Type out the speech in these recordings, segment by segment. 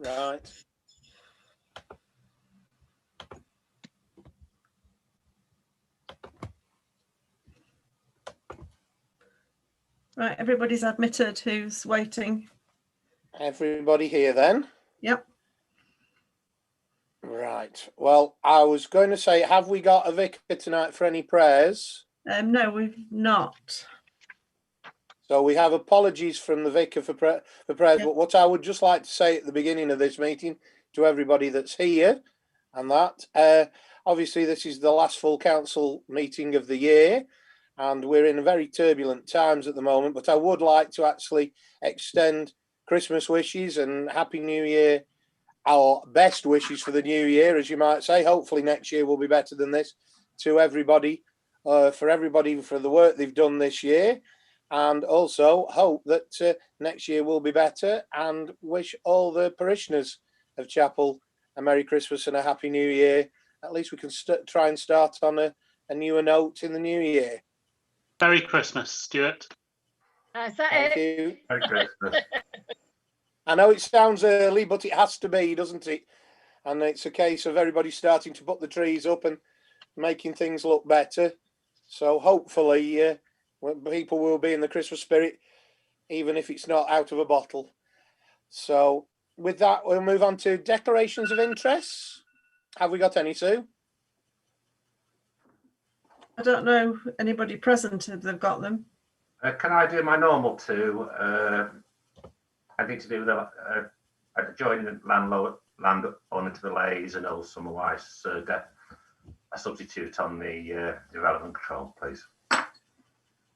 Right. Right, everybody's admitted who's waiting. Everybody here then? Yep. Right. Well, I was going to say, have we got a vicar tonight for any prayers? No, we've not. So we have apologies from the vicar for prayers. Yep. But what I would just like to say at the beginning of this meeting to everybody that's here, and that obviously this is the last full council meeting of the year, and we're in very turbulent times at the moment. But I would like to actually extend Christmas wishes and Happy New Year, our best wishes for the new year, as you might say. Hopefully next year will be better than this, to everybody, for the work they've done this year, and also hope that next year will be better, and wish all the parishioners of Chapel a Merry Christmas and a Happy New Year. At least we can try and start on a newer note in the new year. Merry Christmas, Stuart. Is that Thank it? you. Merry Christmas. I know it sounds early, but it has to be, doesn't it? And it's a case of everybody starting to put the trees up and making things look better. So hopefully people will be in the Christmas spirit, even if it's not out of a bottle. So with that, we'll move on to declarations of interests. Have we got any, Sue? I don't know anybody present if they've got them. Can I do my normal two? Anything to do with joining landowner to the Lays and also my wife's death. A substitute on the development control, please.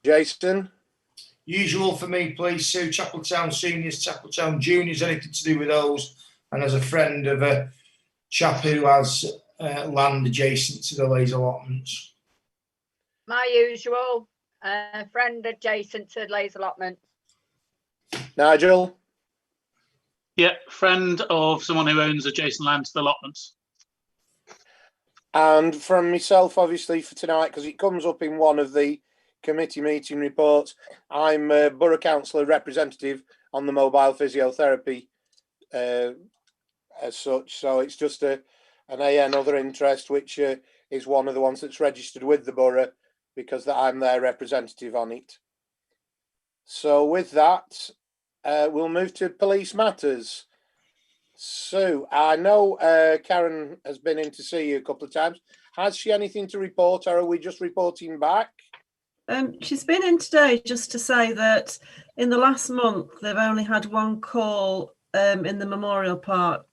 Jason? Usual for me, please, Sue. Chapeltown Seniors, Chapeltown Juniors, anything to do with those. And as a friend of a chap who has land adjacent to the Lays allotments. My usual friend adjacent to Lays allotments. Nigel? Yeah, friend of someone who owns adjacent land to the allotments. And from myself, obviously, for tonight, because it comes up in one of the committee meeting reports, I'm a Borough Councillor representative on the mobile physiotherapy as such. So it's just an AN other interest, which is one of the ones that's registered with the borough because I'm their representative on it. So with that, we'll move to police matters. Sue, I know Karen has been in to see you a couple of times. Has she anything to report, or are we just reporting back? She's been in today just to say that in the last month they've only had one call in the Memorial Park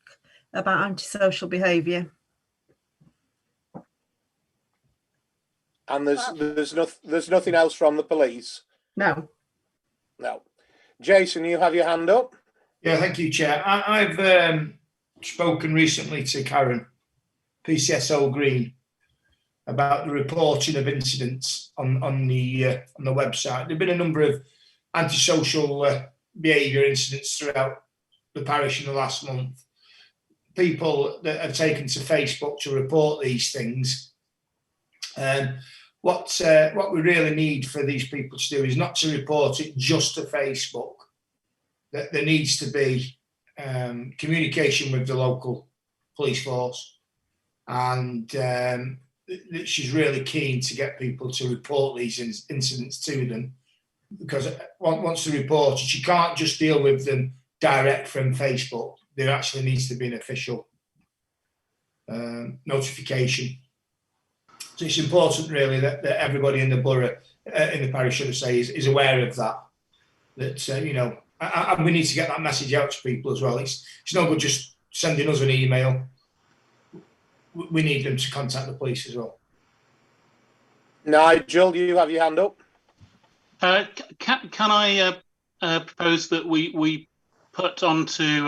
about antisocial behaviour. And there's nothing else from the police? No. No. Jason, you have your hand up? Yeah, thank you, Chair. I've spoken recently to Karen, PCSO Green, about the reporting of incidents on the website. There've been a number of antisocial behaviour incidents throughout the parish in the last month. People that have taken to Facebook to report these things. What we really need for these people to do is not to report it just to Facebook. That there needs to be communication with the local police force, and she's really keen to get people to report these incidents to them, because once they report it, you can't just deal with them direct from Facebook. There actually needs to be an official notification. So it's important, really, that everybody in the borough, in the parish, should I say, is aware of that. That you know. And we need to get that message out to people as well. It's no good just sending us an email. We need them to contact the police as well. Nigel, you have your hand up? Can I propose that we put onto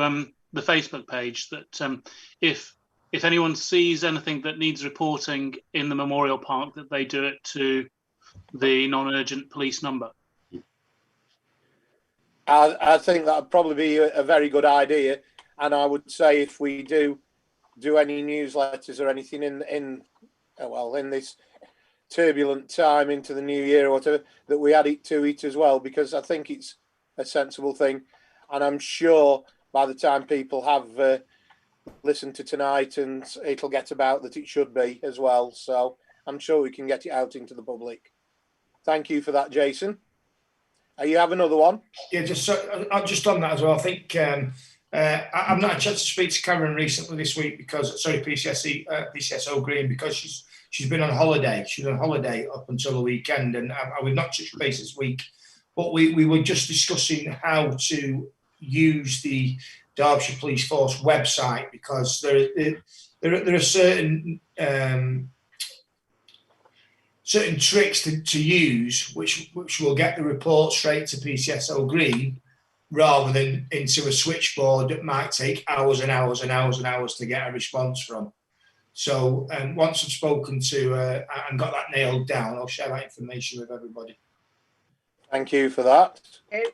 the Facebook page that if anyone sees anything that needs reporting in the Memorial Park, that they do it to the non-urgent police number? I think that would probably be a very good idea, and I would say if we do any newsletters or anything in this turbulent time into the new year or whatever, that we add it to it as well, because I think it's a sensible thing, and I'm sure by the time people have listened to tonight, and it'll get about that it should be as well. So I'm sure we can get it out into the public. Thank you for that, Jason. You have another one? Yeah, just on that as well. I think I've not had a chance to speak to Karen recently this week because, sorry, PCSO Green, because she's been on holiday. She's on holiday up until the weekend, and we've not touched base this week. But we were just discussing how to use the Derbyshire Police Force website, because there are certain certain tricks to use which will get the report straight to PCSO Green rather than into a switchboard that might take hours and hours and hours and hours to get a response from. So once I've spoken to and got that nailed down, I'll share that information with everybody. Thank you for that. Okay.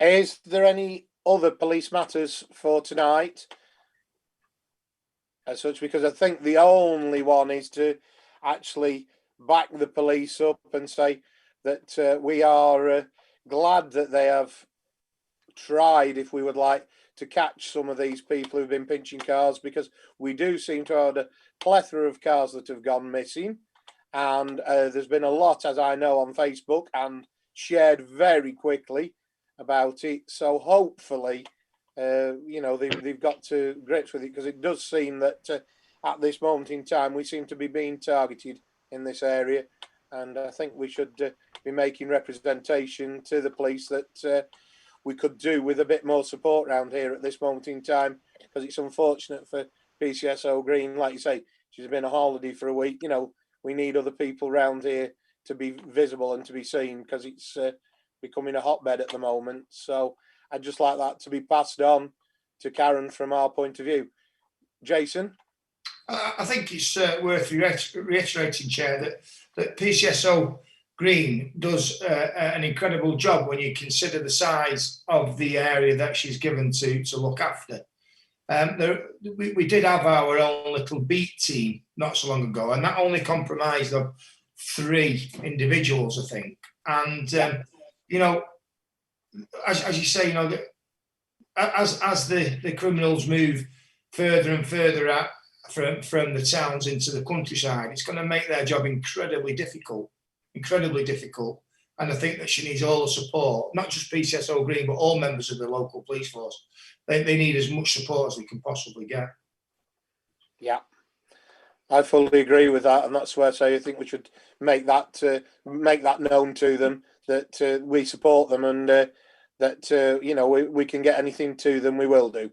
Is there any other police matters for tonight as such? Because I think the only one is to actually back the police up and say that we are glad that they have tried, if we would like, to catch some of these people who've been pinching cars, because we do seem to have a plethora of cars that have gone missing, and there's been a lot, as I know, on Facebook and shared very quickly about it. So hopefully they've got to grips with it, because it does seem that at this moment in time we seem to be being targeted in this area, and I think we should be making representation to the police that we could do with a bit more support around here at this moment in time, because it's unfortunate for PCSO Green. Like you say, she's been on holiday for a week. We need other people around here to be visible and to be seen, because it's becoming a hotbed at the moment. So I'd just like that to be passed on to Karen from our point of view. Jason? I think it's worth reiterating, Chair, that PCSO Green does an incredible job when you consider the size of the area that she's given to look after. We did have our own little beat team not so long ago, and that only comprised of 3 individuals, I think. And as you say, as the criminals move further and further out from the towns into the countryside, it's going to make their job incredibly difficult. And I think that she needs all the support, not just PCSO Green, but all members of the local police force. They need as much support as they can possibly get. Yeah, I fully agree with that, and that's where I think we should make that known to them, that we support them, and that we can get anything to them, we will do.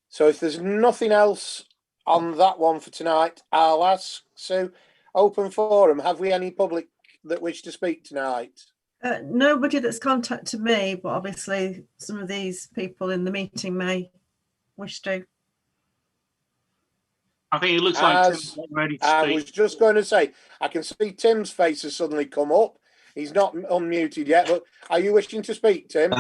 So if there's nothing else on that one for tonight, I'll ask Sue, open forum, have we any public that wish to speak tonight? Nobody that's contacted me, but obviously some of these people in the meeting may wish to. I think it looks like Tim's ready to speak. I was just going to say, I can see Tim's face has suddenly come up. He's not unmuted yet, but are you wishing to speak, Tim?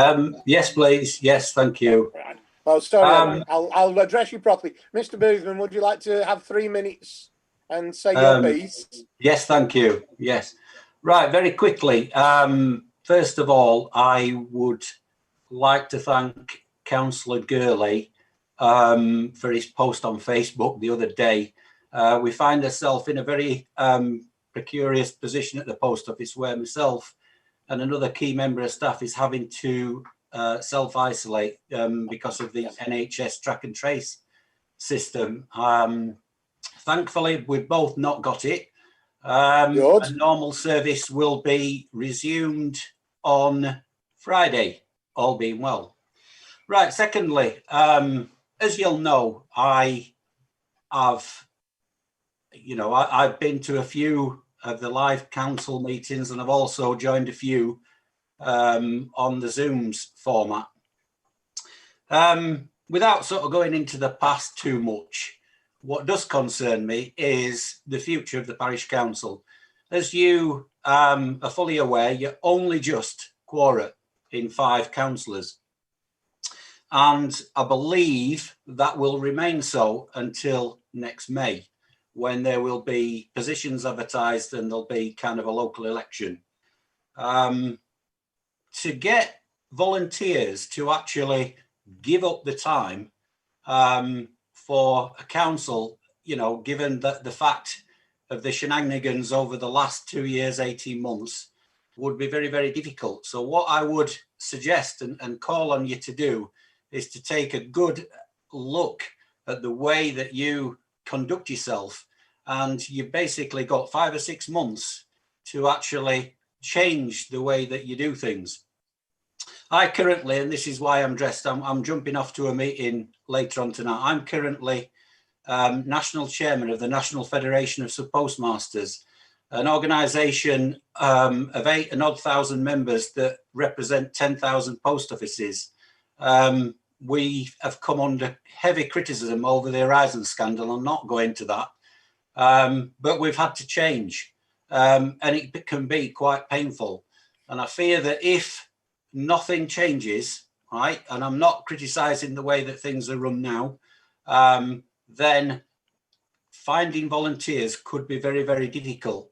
Yes, please. Yes, thank you. Right. Well, sorry, I'll address you properly. Mr. Boothman, would you like to have 3 minutes and say your piece? Yes, thank you. Yes. Right, very quickly. First of all, I would like to thank Councillor Gurley for his post on Facebook the other day. We find ourselves in a very precarious position at the post office, where myself and another key member of staff is having to self-isolate because of the NHS track and trace system. Thankfully, we've both not got it. A normal service will be resumed on Friday, all being well. Right, secondly, as you'll know, I've been to a few of the live council meetings, and I've also joined a few on the Zooms format. Without sort of going into the past too much, what does concern me is the future of the parish council. As you are fully aware, you're only just quorate in 5 councillors. And I believe that will remain so until next May, when there will be positions advertised and there'll be kind of a local election. To get volunteers to actually give up the time for a council, you know, given that the fact of the shenanigans over the last 2 years, 18 months, would be very, very difficult. So what I would suggest and call on you to do is to take a good look at the way that you conduct yourself. And you've basically got 5 or 6 months to actually change the way that you do things. I currently, and this is why I'm dressed, I'm jumping off to a meeting later on tonight. I'm currently National Chairman of the National Federation of Sub-Postmasters, an organisation of 8,000 members that represent 10,000 post offices. We have come under heavy criticism over the Horizon scandal. I'm not going to that, but we've had to change, and it can be quite painful. And I fear that if nothing changes, right, and I'm not criticising the way that things are run now, then finding volunteers could be very, very difficult.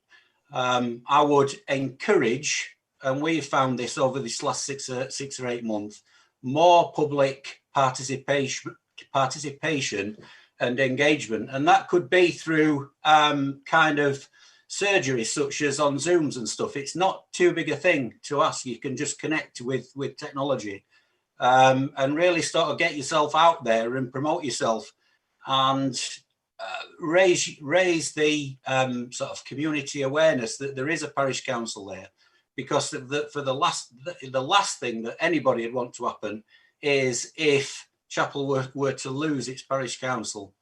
I would encourage, and we've found this over this last 6 or 8 months, more public participation and engagement. And that could be through kind of surgery, such as on Zooms and stuff. It's not too big a thing to ask. You can just connect with technology and really sort of get yourself out there and promote yourself and raise the sort of community awareness that there is a parish council there, because for the last thing that anybody would want to happen is if Chapel were to lose its parish council.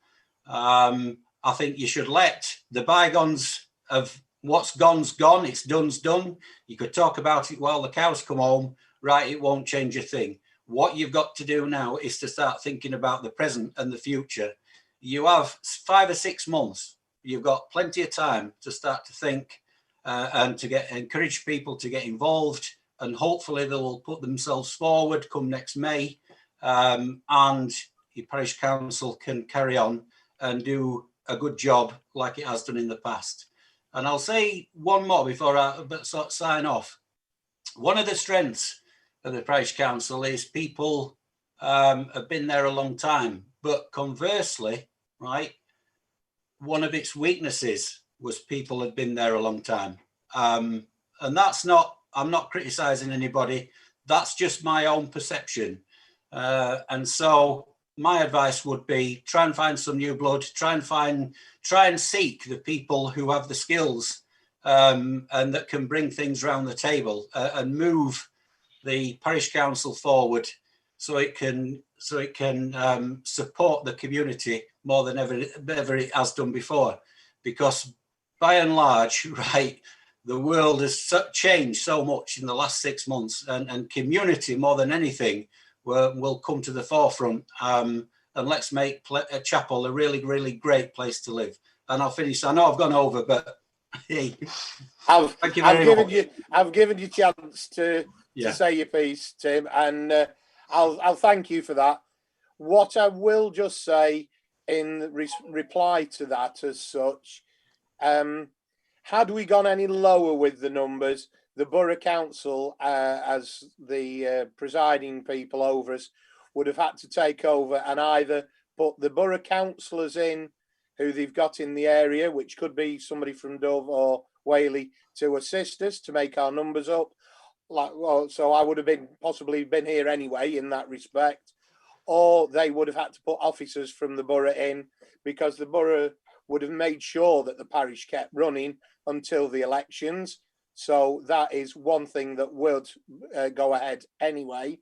I think you should let the bygones of what's gone's gone, it's done's done. You could talk about it while the cows come home, right? It won't change a thing. What you've got to do now is to start thinking about the present and the future. You have 5 or 6 months. You've got plenty of time to start to think and to encourage people to get involved, and hopefully they will put themselves forward come next May, and your parish council can carry on and do a good job like it has done in the past. And I'll say one more before I sort of sign off. One of the strengths of the parish council is people have been there a long time, but conversely, right, one of its weaknesses was people had been there a long time. And that's not, I'm not criticizing anybody. That's just my own perception. And so my advice would be try and find some new blood, try and seek the people who have the skills and that can bring things around the table and move the parish council forward so it can support the community more than ever it has done before. Because by and large, right, the world has changed so much in the last 6 months, and community more than anything will come to the forefront. And let's make Chapel a really, really great place to live. And I'll finish. I know I've gone over, but hey, thank you very much. I've given you a chance to say your piece, Tim, and I'll thank you for that. What I will just say in reply to that as such, had we gone any lower with the numbers, the Borough Council, as the presiding people over us, would have had to take over and either put the Borough Councillors in who they've got in the area, which could be somebody from Dove or Whaley, to assist us to make our numbers up. So I would have possibly been here anyway in that respect. Or they would have had to put officers from the borough in, because the borough would have made sure that the parish kept running until the elections. So that is one thing that would go ahead anyway.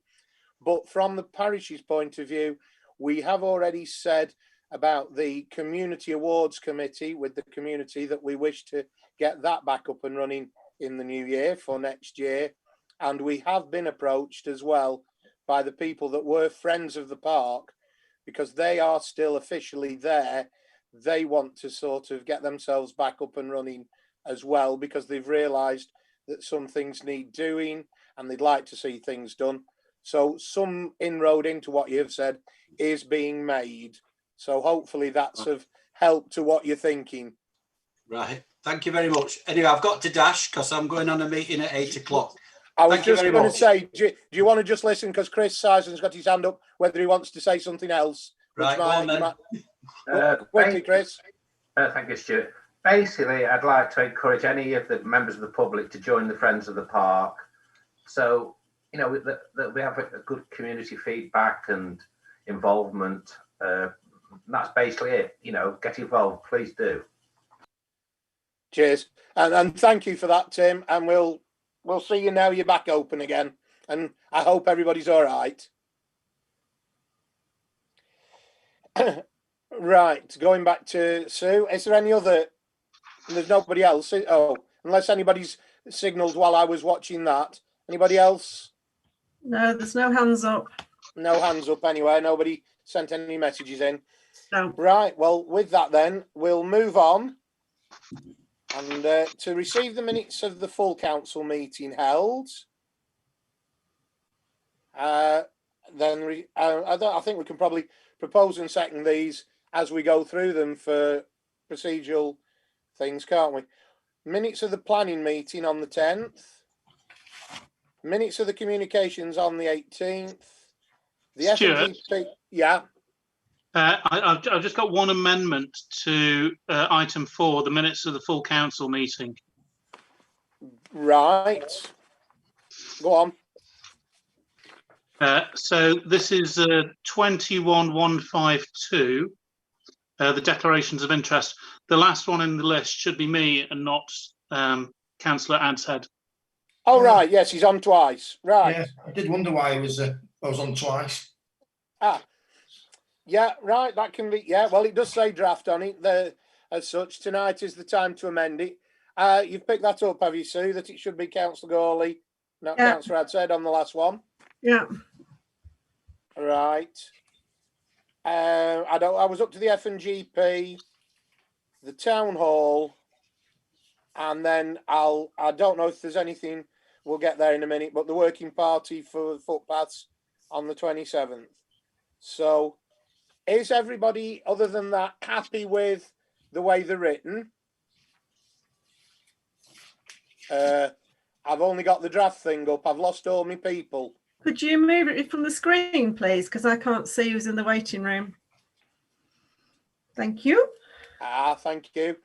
But from the parish's point of view, we have already said about the Community Awards Committee with the community that we wish to get that back up and running in the new year for next year. And we have been approached as well by the people that were friends of the park, because they are still officially there. They want to sort of get themselves back up and running as well, because they've realised that some things need doing and they'd like to see things done. So some inroad into what you've said is being made. So hopefully that's of help to what you're thinking. Right. Thank you very much. Anyway, I've got to dash because I'm going on a meeting at 8 o'clock. I was Thank you just very going to much. say, do you want to just listen? Because Chris Sison's got his hand up, whether he wants to say something else. Right, go on then. Quickly, Chris. Thank you, Stuart. Basically, I'd like to encourage any of the members of the public to join the Friends of the Park. So, you know, that we have a good community feedback and involvement. That's basically it. You know, get involved, please do. Cheers. And thank you for that, Tim. And we'll see you now you're back open again. And I hope everybody's all right. Right, going back to Sue, is there any other? There's nobody else. Oh, unless anybody's signalled while I was watching that. Anybody else? No, there's no hands up. No hands up anywhere. Nobody sent any messages in. No. Right, well, with that then, we'll move on. And to receive the minutes of the full council meeting held, I think we can probably propose and second these as we go through them for procedural things, can't we? Minutes of the planning meeting on the 10th, minutes of the communications on the 18th, the Stuart? FNGP, yeah. I've just got one amendment to item 4, the minutes of the full council meeting. Right. Go on. So this is 21152, the declarations of interest. The last one in the list should be me and not Councillor Adshead. Oh, right. Yes, he's on twice. Right. Yeah, I did wonder why I was on twice. Ah. Yeah, right. That can be. Yeah, well, it does say draft on it. As such, tonight is the time to amend it. You've picked that up, have you, Sue? That it should be Councillor Gawley, not Councillor Adshead on the last one. Yeah. Right. I was up to the FNGP, the town hall, and then I don't know if there's anything. We'll get there in a minute. But the working party for footpaths on the 27th. So, is everybody other than that happy with the way they're written? I've only got the draft thing up. I've lost all my people. Could you move it from the screen, please? Because I can't see who's in the waiting room. Thank you. Thank you.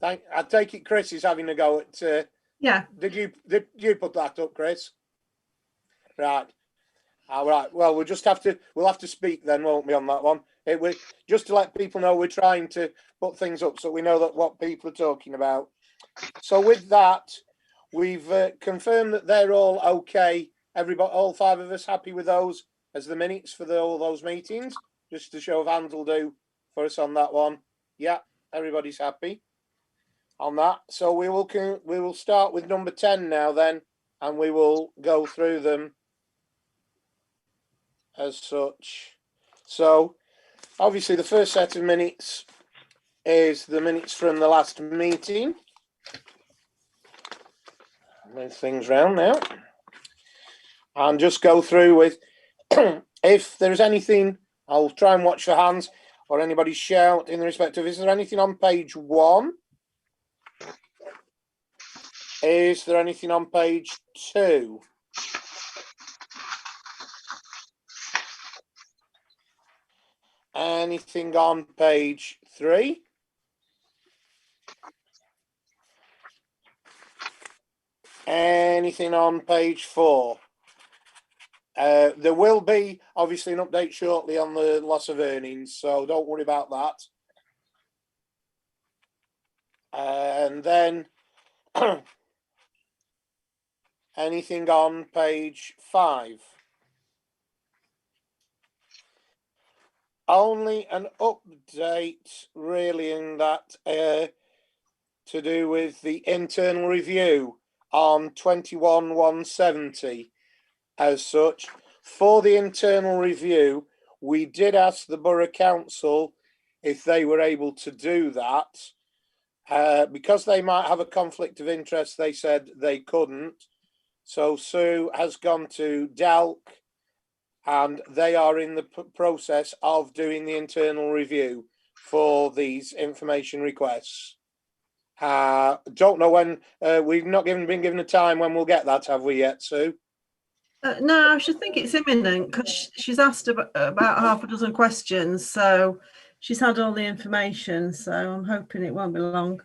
I take it Chris is having a go at. Yeah. Did you put that up, Chris? Right. All right. Well, we'll have to speak then, won't we, on that one? Just to let people know we're trying to put things up so we know that what people are talking about. So with that, we've confirmed that they're all okay. Everybody, all 5 of us, happy with those as the minutes for all those meetings. Just a show of hands will do for us on that one. Yeah, everybody's happy on that. So we will start with number 10 now then, and we will go through them as such. So obviously the first set of minutes is the minutes from the last meeting. Move things round now and just go through with if there's anything. I'll try and watch for hands or anybody shout in the respect of, is there anything on page 1? Is there anything on page 2? Anything on page 3? Anything on page 4? There will be obviously an update shortly on the loss of earnings, so don't worry about that. And then anything on page 5? Only an update really in that to do with the internal review on 21,170. As such, for the internal review, we did ask the Borough Council if they were able to do that. Because they might have a conflict of interest, they said they couldn't. So Sue has gone to DALC and they are in the process of doing the internal review for these information requests. Don't know when. We've not been given a time when we'll get that, have we yet, Sue? No, I should think it's imminent because she's asked about half a dozen questions, so she's had all the information. So I'm hoping it won't be long.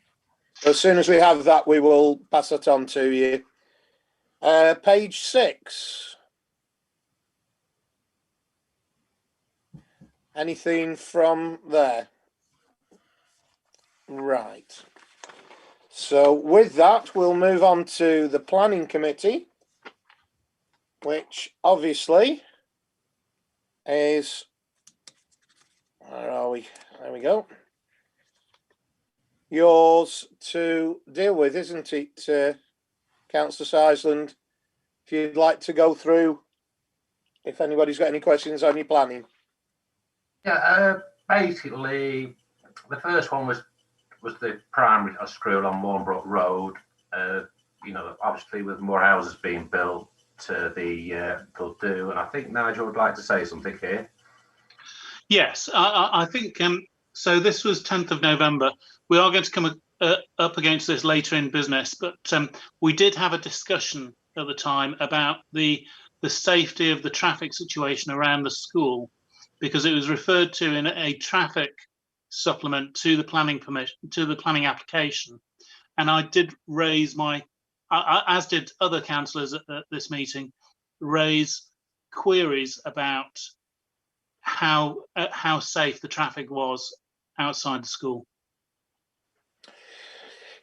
As soon as we have that, we will pass it on to you. Page 6. Anything from there? Right. So with that, we'll move on to the planning committee, which obviously is, where are we? There we go. Yours to deal with, isn't it, Councillor Sizeland? If you'd like to go through, if anybody's got any questions on your planning. Yeah, basically, the first one was the primary school on Warnbrook Road. You know, obviously with more houses being built, they'll do. And I think Nigel would like to say something here. Yes, I think so. This was 10th of November. We are going to come up against this later in business, but we did have a discussion at the time about the safety of the traffic situation around the school, because it was referred to in a traffic supplement to the planning permission, to the planning application. And I did raise as did other councillors at this meeting, raise queries about how safe the traffic was outside the school.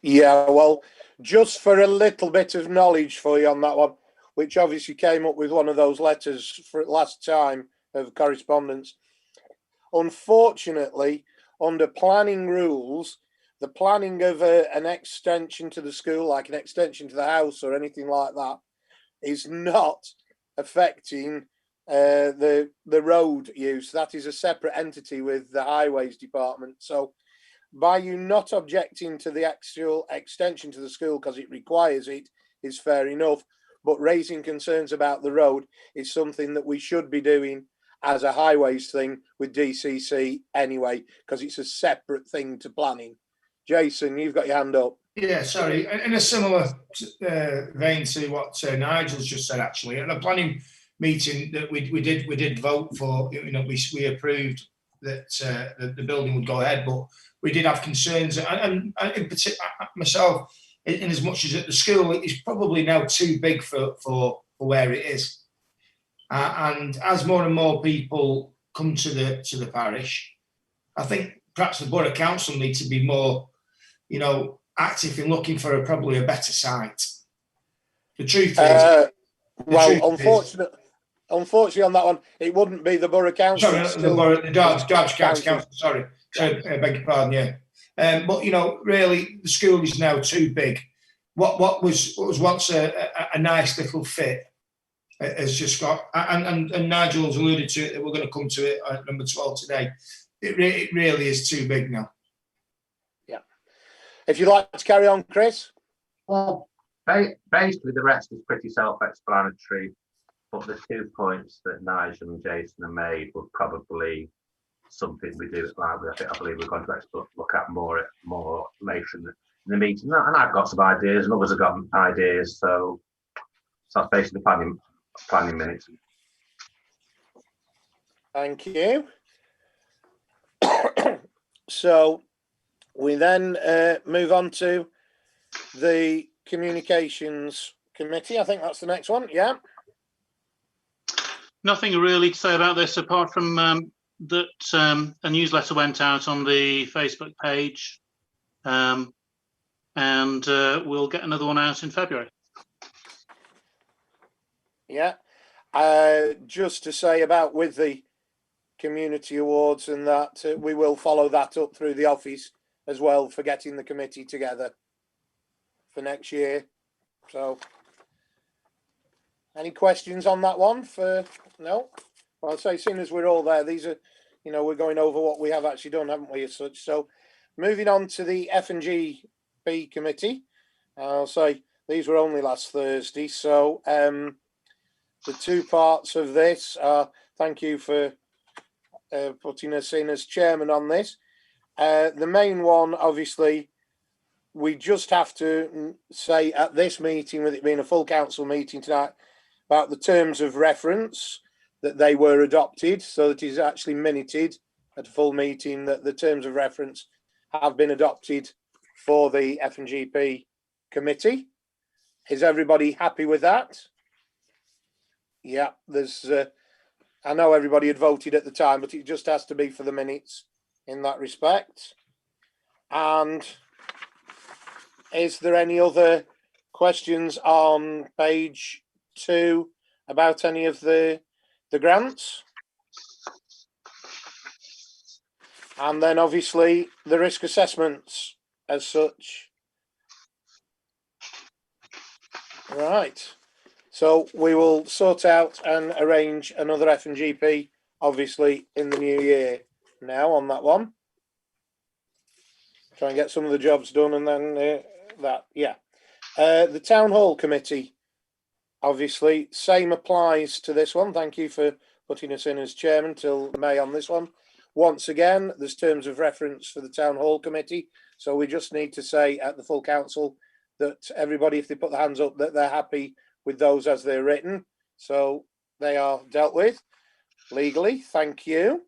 Yeah, well, just for a little bit of knowledge for you on that one, which obviously came up with one of those letters for last time of correspondence. Unfortunately, under planning rules, the planning of an extension to the school, like an extension to the house or anything like that, is not affecting the road use. That is a separate entity with the highways department. So by you not objecting to the actual extension to the school because it requires it is fair enough, but raising concerns about the road is something that we should be doing as a highways thing with DCC anyway, because it's a separate thing to planning. Jason, you've got your hand up. Yeah, sorry. In a similar vein to what Nigel's just said, actually, at the planning meeting that we did vote for, you know, we approved that the building would go ahead, but we did have concerns, and in particular myself, in as much as at the school, it's probably now too big for where it is, and as more and more people come to the parish, I think perhaps the Borough Council need to be more, you know, active in looking for probably a better site. The truth is, unfortunately on that one, it wouldn't be the Borough Council. Sorry, the Dodge Council. Sorry, I beg your pardon. Yeah, but you know, really, the school is now too big. What was once a nice little fit has just got, and Nigel's alluded to it, that we're going to come to it at number 12 today. It really is too big now. Yeah. If you'd like to carry on, Chris. Well, basically the rest is pretty self-explanatory, but the 2 points that Nigel and Jason have made were probably something we do at Library. I believe we're going to look at more later in the meeting. And I've got some ideas, and others have got ideas. So that's basically planning minutes. Thank you. So we then move on to the communications committee. I think that's the next one. Yeah. Nothing really to say about this apart from that a newsletter went out on the Facebook page, and we'll get another one out in February. Yeah. Just to say about with the community awards and that, we will follow that up through the office as well for getting the committee together for next year. So any questions on that one? No? Well, I'll say, seeing as we're all there, these are, you know, we're going over what we have actually done, haven't we, as such? So moving on to the F&G-B committee, I'll say these were only last Thursday. So the 2 parts of this are, thank you for putting us in as chairman on this. The main one, obviously, we just have to say at this meeting, with it being a full council meeting tonight, about the terms of reference, that they were adopted, so that it is actually minuted at a full meeting that the terms of reference have been adopted for the F&GP committee. Is everybody happy with that? Yeah, there's, I know everybody had voted at the time, but it just has to be for the minutes in that respect. And is there any other questions on page 2 about any of the grants? And then obviously the risk assessments as such. Right. So we will sort out and arrange another F&GP, obviously, in the new year now on that one. Try and get some of the jobs done, and then that, yeah. The Town Hall Committee, obviously, same applies to this one. Thank you for putting us in as chairman till May on this one. Once again, there's terms of reference for the Town Hall Committee. So we just need to say at the full council that everybody, if they put their hands up, that they're happy with those as they're written. So they are dealt with legally. Thank you.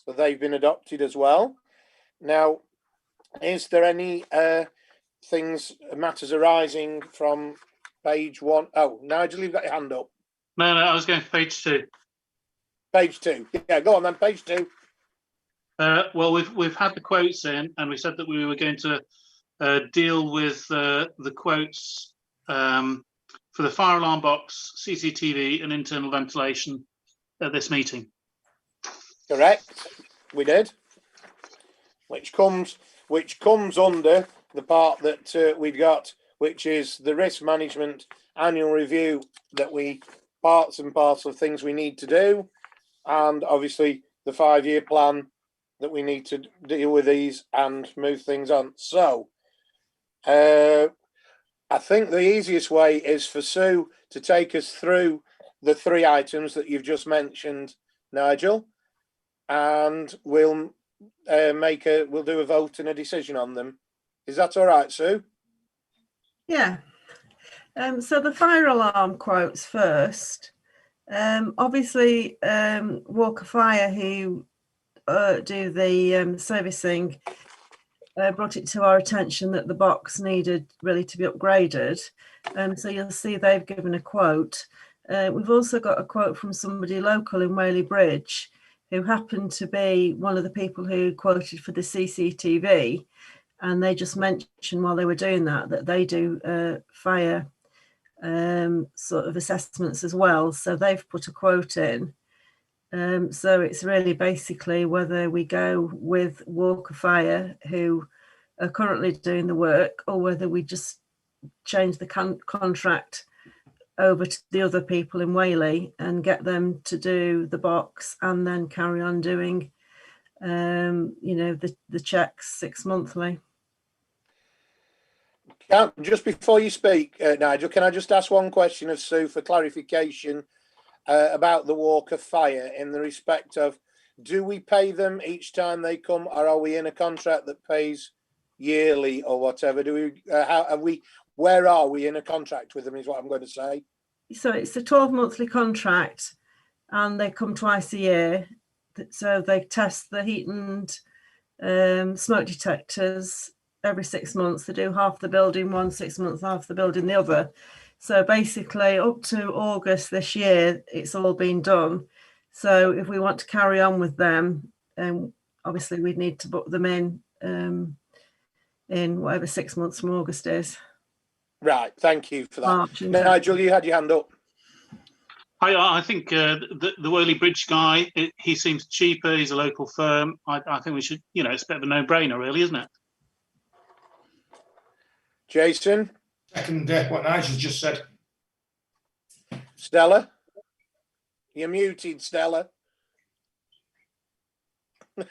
So they've been adopted as well. Now, is there any matters arising from page 1? Oh, Nigel, you've got your hand up. No, I was going for page 2. Page 2. Yeah, go on then, page 2. Well, we've had the quotes in, and we said that we were going to deal with the quotes for the fire alarm box, CCTV, and internal ventilation at this meeting. Correct, we did. Which comes under the part that we've got, which is the risk management annual review, that we parts and parcel of things we need to do, and obviously the 5-year plan that we need to deal with these and move things on. So I think the easiest way is for Sue to take us through the 3 items that you've just mentioned, Nigel, and we'll do a vote and a decision on them. Is that all right, Sue? Yeah. So the fire alarm quotes first. Obviously, Walker Fire, who do the servicing, brought it to our attention that the box needed really to be upgraded. So you'll see they've given a quote. We've also got a quote from somebody local in Whaley Bridge, who happened to be one of the people who quoted for the CCTV. And they just mentioned while they were doing that they do fire sort of assessments as well. So they've put a quote in. So it's really basically whether we go with Walker Fire, who are currently doing the work, or whether we just change the contract over to the other people in Whaley and get them to do the box and then carry on doing, the checks 6 monthly. Just before you speak, Nigel, can I just ask one question of Sue for clarification about the Walker Fire, in the respect of, do we pay them each time they come, or are we in a contract that pays yearly or whatever? Do we? Where are we in a contract with them? Is what I'm going to say. So it's a 12-monthly contract, and they come twice a year. So they test the heat and smoke detectors every 6 months. They do half the building 6 months, half the building the other. So basically up to August this year, it's all been done. So if we want to carry on with them, obviously we'd need to book them in whatever 6 months from August is. Right, thank you for that. March, Nigel, you had your hand up. I think the Whaley Bridge guy, he seems cheaper. He's a local firm. I think we should, it's a bit of a no-brainer, really, isn't it? Jason? Second, what Nigel just said. Stella? You're muted, Stella. Sorry,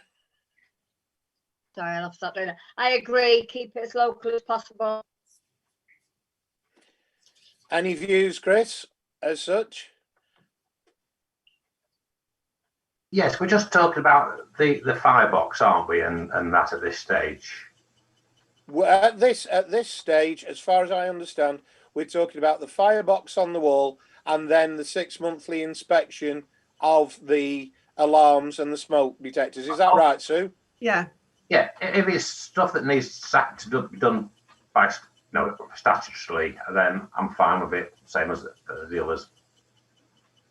I'll have to stop doing it. I agree. Keep it as local as possible. Any views, Chris, as such? Yes, we're just talking about the firebox, aren't we? And that at this stage. At this stage, as far as I understand, we're talking about the firebox on the wall and then the 6 monthly inspection of the alarms and the smoke detectors. Is that right, Sue? Yeah. Yeah, if it's stuff that needs to be done by statutorily, then I'm fine with it, same as the others.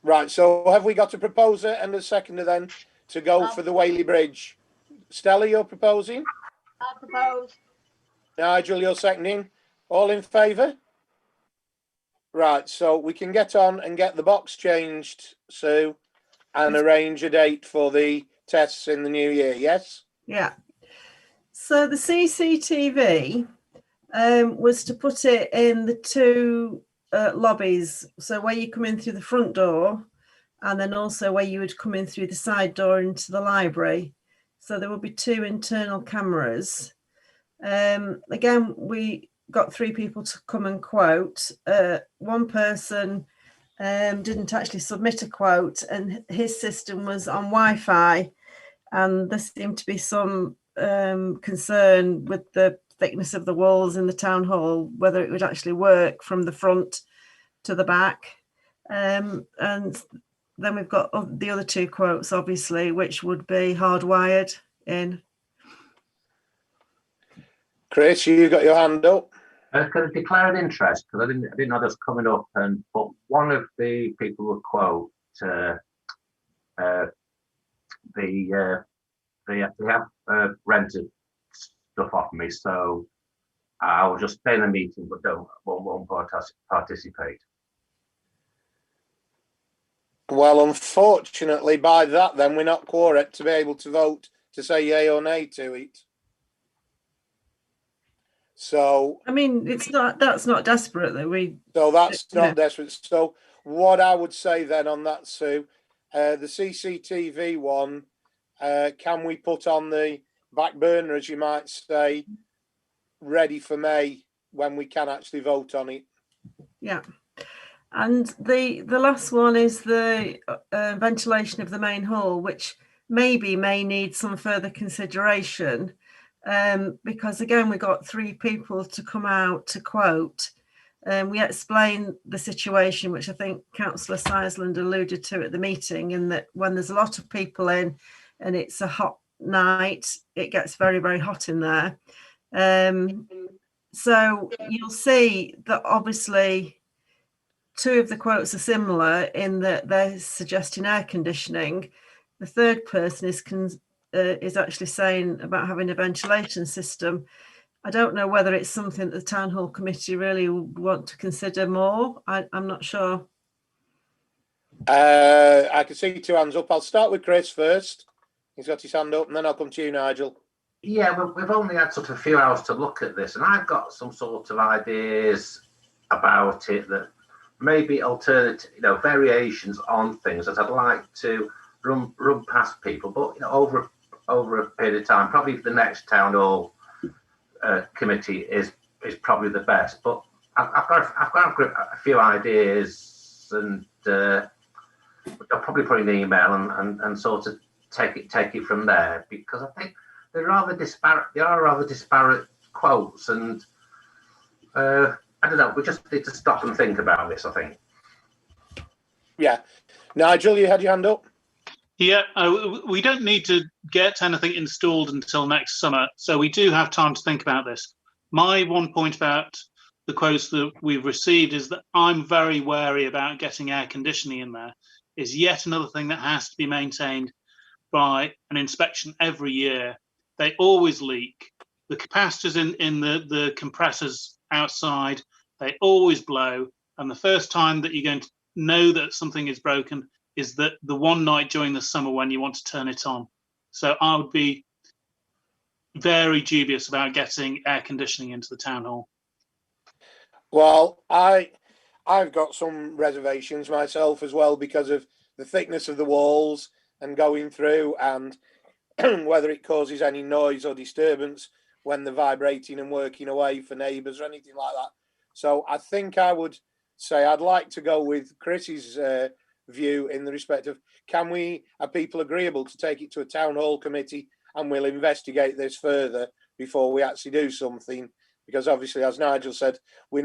Right, so have we got a proposer and a seconder then to go for the Whaley Bridge? Stella, you're proposing? I propose. Nigel, you're seconding. All in favour? Right, so we can get on and get the box changed, Sue, and arrange a date for the tests in the new year, yes? Yeah. So the CCTV was to put it in the two lobbies. So where you come in through the front door, and then also where you would come in through the side door into the library. So there will be two internal cameras. Again, we got 3 people to come and quote. One person didn't actually submit a quote, and his system was on Wi-Fi, and there seemed to be some concern with the thickness of the walls in the town hall, whether it would actually work from the front to the back. And then we've got the other 2 quotes, obviously, which would be hardwired in. Chris, you got your hand up. Can I declare an interest? Because I didn't know this coming up, but one of the people who quote they have rented stuff off me, so I will just stay in the meeting, but won't participate. Well, unfortunately, by that, then we're not quorate to be able to vote to say yay or nay to it. So, I mean, that's not desperate that so that's not desperate. So what I would say then on that, Sue, the CCTV one, can we put on the back burner, as you might say, ready for May when we can actually vote on it? Yeah. And the last one is the ventilation of the main hall, which may need some further consideration, because again, we got 3 people to come out to quote. We explained the situation, which I think Councillor Sizeland alluded to at the meeting, in that when there's a lot of people in and it's a hot night, it gets very, very hot in there. So you'll see that obviously 2 of the quotes are similar in that they're suggesting air conditioning. The third person is actually saying about having a ventilation system. I don't know whether it's something that the Town Hall Committee really want to consider more. I'm not sure. I can see 2 hands up. I'll start with Chris first. He's got his hand up, and then I'll come to you, Nigel. Yeah, well, we've only had sort of a few hours to look at this, and I've got some sort of ideas about it that maybe alternative, variations on things that I'd like to run past people. But over a period of time, probably the next Town Hall committee is probably the best. But I've got a few ideas, and I'll probably put in an email and sort of take it from there, because I think they're rather disparate. They are rather disparate quotes, and I don't know. We just need to stop and think about this, I think. Yeah. Nigel, you had your hand up? Yeah, we don't need to get anything installed until next summer, so we do have time to think about this. My one point about the quotes that we've received is that I'm very wary about getting air conditioning in there. Is yet another thing that has to be maintained by an inspection every year. They always leak. The capacitors in the compressors outside, they always blow. And the first time that you're going to know that something is broken is that the one night during the summer when you want to turn it on. So I would be very dubious about getting air conditioning into the town hall. Well, I've got some reservations myself as well, because of the thickness of the walls and going through, and whether it causes any noise or disturbance when they're vibrating and working away for neighbours or anything like that. So I think I would say I'd like to go with Chris's view in the respect of, are people agreeable to take it to a town hall committee and we'll investigate this further before we actually do something, because obviously, as Nigel said, we're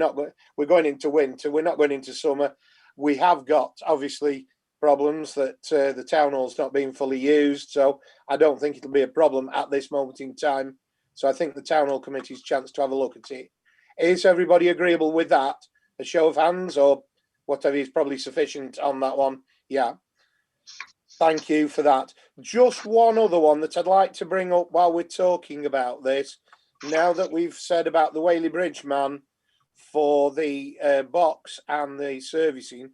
going into winter, we're not going into summer. We have got obviously problems that the town hall's not being fully used, so I don't think it'll be a problem at this moment in time. So I think the town hall committee's chance to have a look at it. Is everybody agreeable with that? A show of hands or whatever is probably sufficient on that one. Yeah. Thank you for that. Just one other one that I'd like to bring up while we're talking about this. Now that we've said about the Whaley Bridge man for the box and the servicing,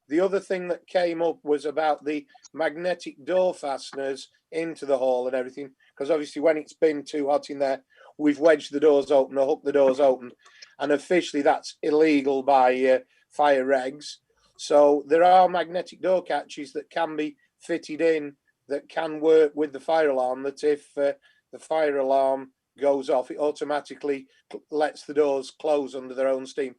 the other thing that came up was about the magnetic door fasteners into the hall and everything, because obviously when it's been too hot in there, we've wedged the doors open or hooked the doors open, and officially that's illegal by fire regs. So there are magnetic door catches that can be fitted in that can work with the fire alarm, that if the fire alarm goes off, it automatically lets the doors close under their own steam.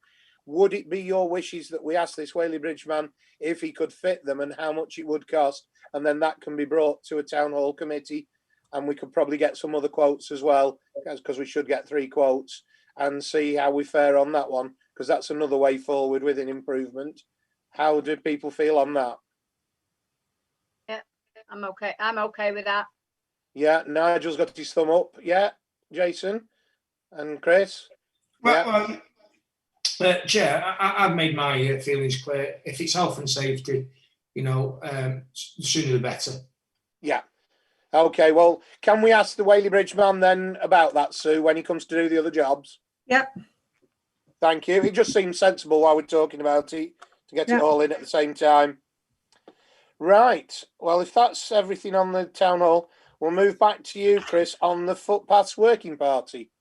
Would it be your wishes that we ask this Whaley Bridge man if he could fit them and how much it would cost? And then that can be brought to a town hall committee, and we could probably get some other quotes as well, because we should get 3 quotes, and see how we fare on that one, because that's another way forward with an improvement. How do people feel on that? Yeah, I'm okay. I'm okay with that. Yeah, Nigel's got his thumb up. Yeah, Jason and Chris. Well, Chair, I've made my feelings clear. If it's health and safety, the sooner the better. Yeah. Okay, well, can we ask the Whaley Bridge man then about that, Sue, when he comes to do the other jobs? Yep. Thank you. It just seems sensible while we're talking about it to get Yep. it all in at the same time. Right. Well, if that's everything on the town hall, we'll move back to you, Chris, on the footpaths working party.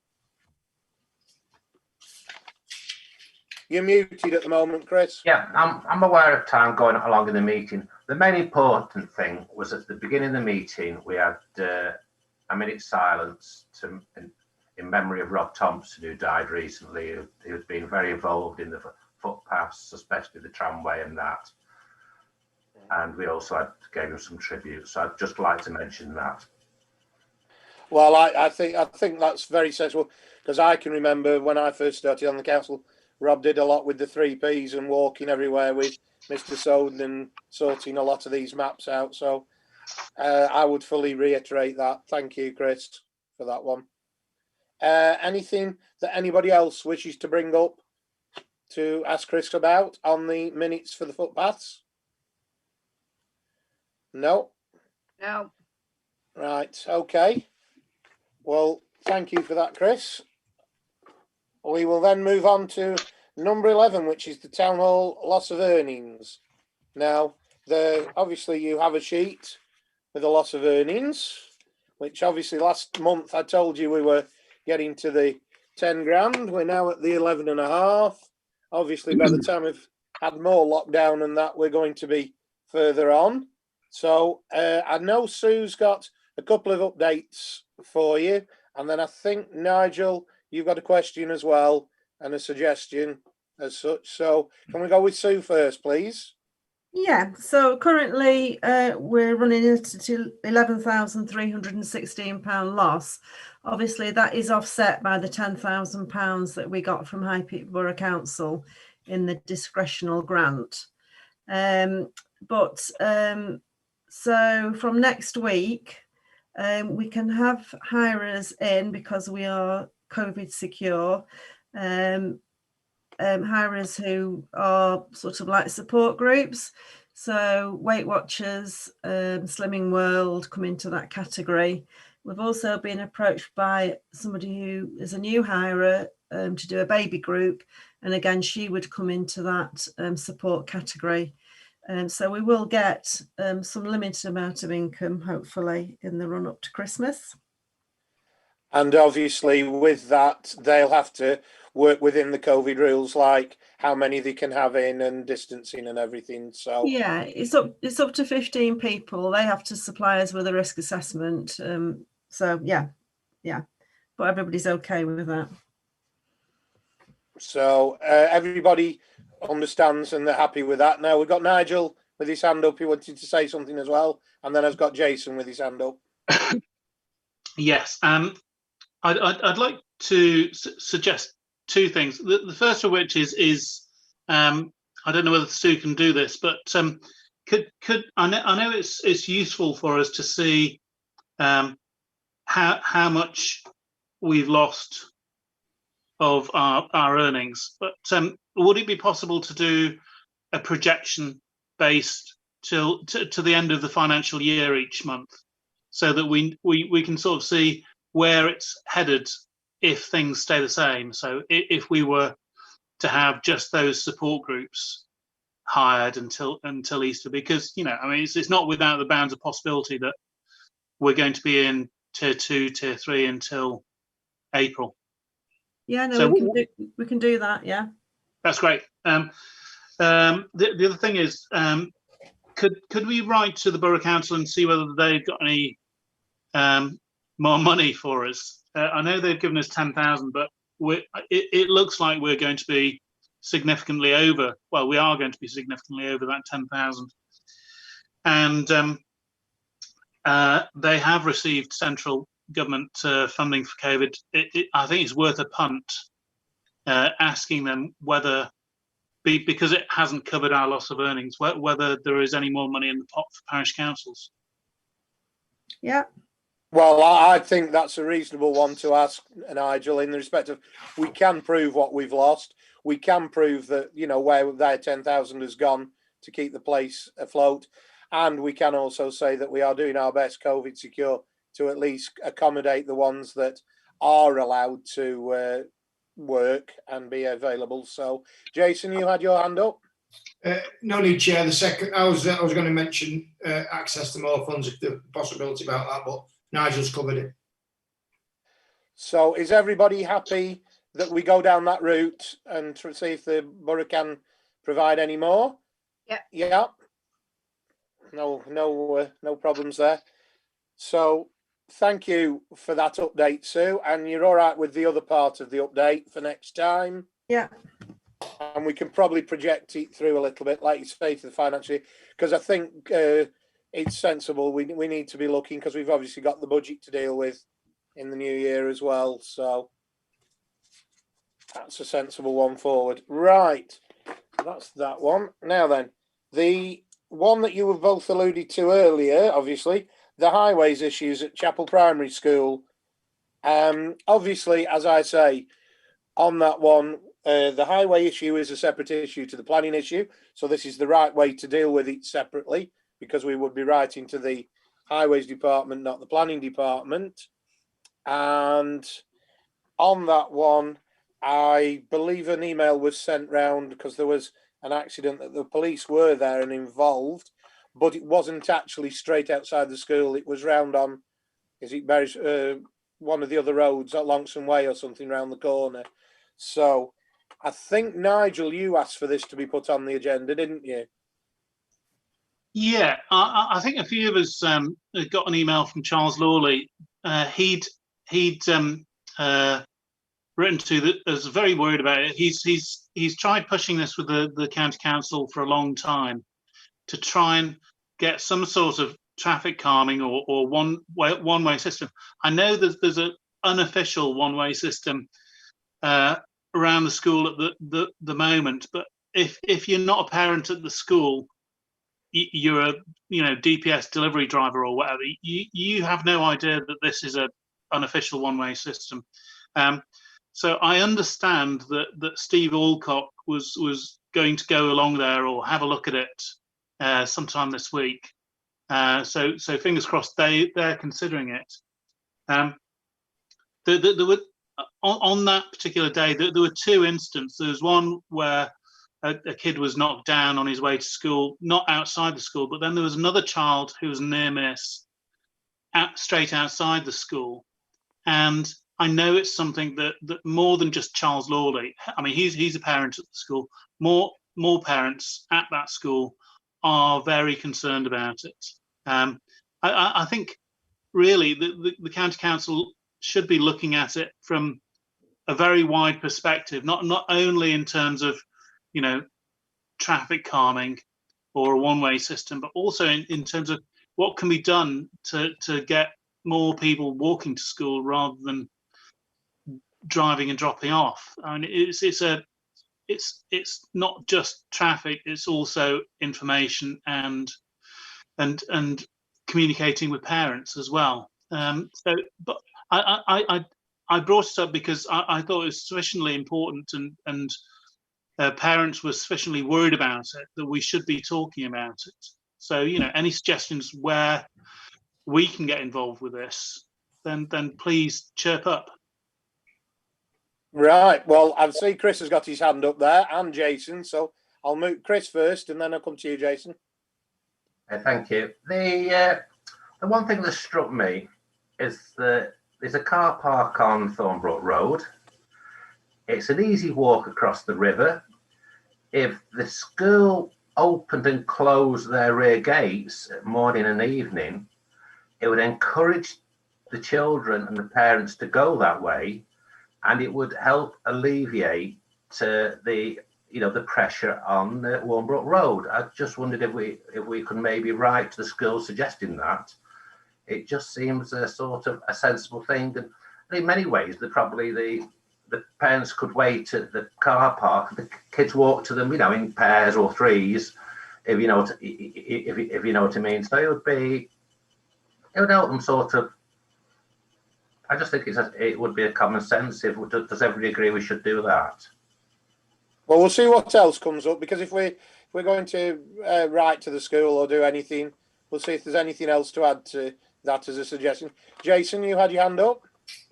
You're muted at the moment, Chris. Yeah, I'm aware of time going along in the meeting. The main important thing was at the beginning of the meeting, we had a minute's silence in memory of Rob Thompson, who died recently. He has been very involved in the footpaths, especially the tramway and that. And we also gave him some tribute. So I'd just like to mention that. Well, I think that's very sensible, because I can remember when I first started on the council, Rob did a lot with the 3Ps and walking everywhere with Mr. Soden and sorting a lot of these maps out. So I would fully reiterate that. Thank you, Chris, for that one. Anything that anybody else wishes to bring up to ask Chris about on the minutes for the footpaths? No? No. Right, okay. Well, thank you for that, Chris. We will then move on to number 11, which is the town hall loss of earnings. Now, obviously you have a sheet with a loss of earnings, which obviously last month I told you we were getting to the 10 grand. We're now at the 11.5. Obviously, by the time we've had more lockdown and that, we're going to be further on. So I know Sue's got a couple of updates for you. And then I think, Nigel, you've got a question as well and a suggestion as such. So can we go with Sue first, please? Yeah, so currently we're running into £11,316 loss. Obviously, that is offset by the £10,000 that we got from High Peterborough Council in the discretional grant. So from next week, we can have hirers in because we are COVID secure. Hirers who are sort of like support groups. So Weight Watchers, Slimming World come into that category. We've also been approached by somebody who is a new hirer to do a baby group. And again, she would come into that support category. So we will get some limited amount of income, hopefully, in the run up to Christmas. And obviously with that, they'll have to work within the COVID rules, like how many they can have in and distancing and everything. So yeah, it's up to 15 people. They have to supply us with a risk assessment. So yeah, but everybody's okay with that. So everybody understands and they're happy with that. Now we've got Nigel with his hand up. He wanted to say something as well, and then I've got Jason with his hand up. Yes. I'd like to suggest two things. The first of which is I don't know whether Sue can do this, but could I know it's useful for us to see how much we've lost of our earnings, but would it be possible to do a projection based to the end of the financial year each month, so that we can sort of see where it's headed if things stay the same? So if we were to have just those support groups hired until Easter, because I mean it's not without the bounds of possibility that we're going to be in tier 2, tier 3 until April. Yeah, no, So we can do that. Yeah, that's great. The other thing is, could we write to the Borough Council and see whether they've got any more money for us? I know they've given us 10,000, but it looks like we're going to be significantly over. Well, we are going to be significantly over that 10,000, and they have received central government funding for COVID. I think it's worth a punt asking them whether, because it hasn't covered our loss of earnings, whether there is any more money in the pot for parish councils. yeah. Well, I think that's a reasonable one to ask, Nigel, in the respect of we can prove what we've lost. We can prove that, where their 10,000 has gone to keep the place afloat. And we can also say that we are doing our best COVID secure to at least accommodate the ones that are allowed to work and be available. So, Jason, you had your hand up? No need, Chair. The second, I was going to mention access to more funds, if the possibility about that, but Nigel's covered it. So is everybody happy that we go down that route and to see if the borough can provide any more? Yeah. Yeah. No problems there. So thank you for that update, Sue. And you're all right with the other part of the update for next time? Yeah. And we can probably project it through a little bit, like you say, to the financial year, because I think it's sensible. We need to be looking, because we've obviously got the budget to deal with in the new year as well. So that's a sensible one forward. Right. That's that one. Now then, the one that you were both alluded to earlier, obviously, the highways issues at Chapel Primary School. Obviously, as I say, on that one, the highway issue is a separate issue to the planning issue. So this is the right way to deal with it separately, because we would be writing to the highways department, not the planning department. And on that one, I believe an email was sent round because there was an accident that the police were there and involved, but it wasn't actually straight outside the school. It was round on, is it Parish, one of the other roads at Longston Way or something round the corner. So I think, Nigel, you asked for this to be put on the agenda, didn't you? Yeah, I think a few of us got an email from Charles Lawley. He'd written to that was very worried about it. He's tried pushing this with the county council for a long time to try and get some sort of traffic calming or one-way system. I know that there's an unofficial one-way system around the school at the moment, but if you're not a parent at the school, you're a DPS delivery driver or whatever, you have no idea that this is a unofficial one-way system. So I understand that Steve Alcock was going to go along there or have a look at it sometime this week. So fingers crossed they're considering it. There were on that particular day there were two incidents. There was one where a kid was knocked down on his way to school, not outside the school, but then there was another child who was near miss straight outside the school. And I know it's something that more than just Charles Lawley, I mean, he's a parent at the school, more parents at that school are very concerned about it. I think really the county council should be looking at it from a very wide perspective, not only in terms of traffic calming or a one-way system, but also in terms of what can be done to get more people walking to school rather than driving and dropping off. I mean, it's not just traffic; it's also information and communicating with parents as well. But I brought it up because I thought it was sufficiently important, and parents were sufficiently worried about it that we should be talking about it. So, any suggestions where we can get involved with this, then please chirp up. Right. Well, I see Chris has got his hand up there, and Jason. So I'll move Chris first, and then I'll come to you, Jason. Thank you. The one thing that struck me is that there's a car park on Thornbrook Road. It's an easy walk across the river. If the school opened and closed their rear gates morning and evening, it would encourage the children and the parents to go that way, and it would help alleviate the pressure on Warnbrook Road. I just wondered if we could maybe write to the school suggesting that. It just seems a sort of a sensible thing, and in many ways, the parents could wait at the car park. The kids walk to them, in pairs or threes, if you know what I mean. So it would help them sort of. I just think it would be a common sense. Does everybody agree we should do that? Well, we'll see what else comes up, because if we're going to write to the school or do anything, we'll see if there's anything else to add to that as a suggestion. Jason, you had your hand up.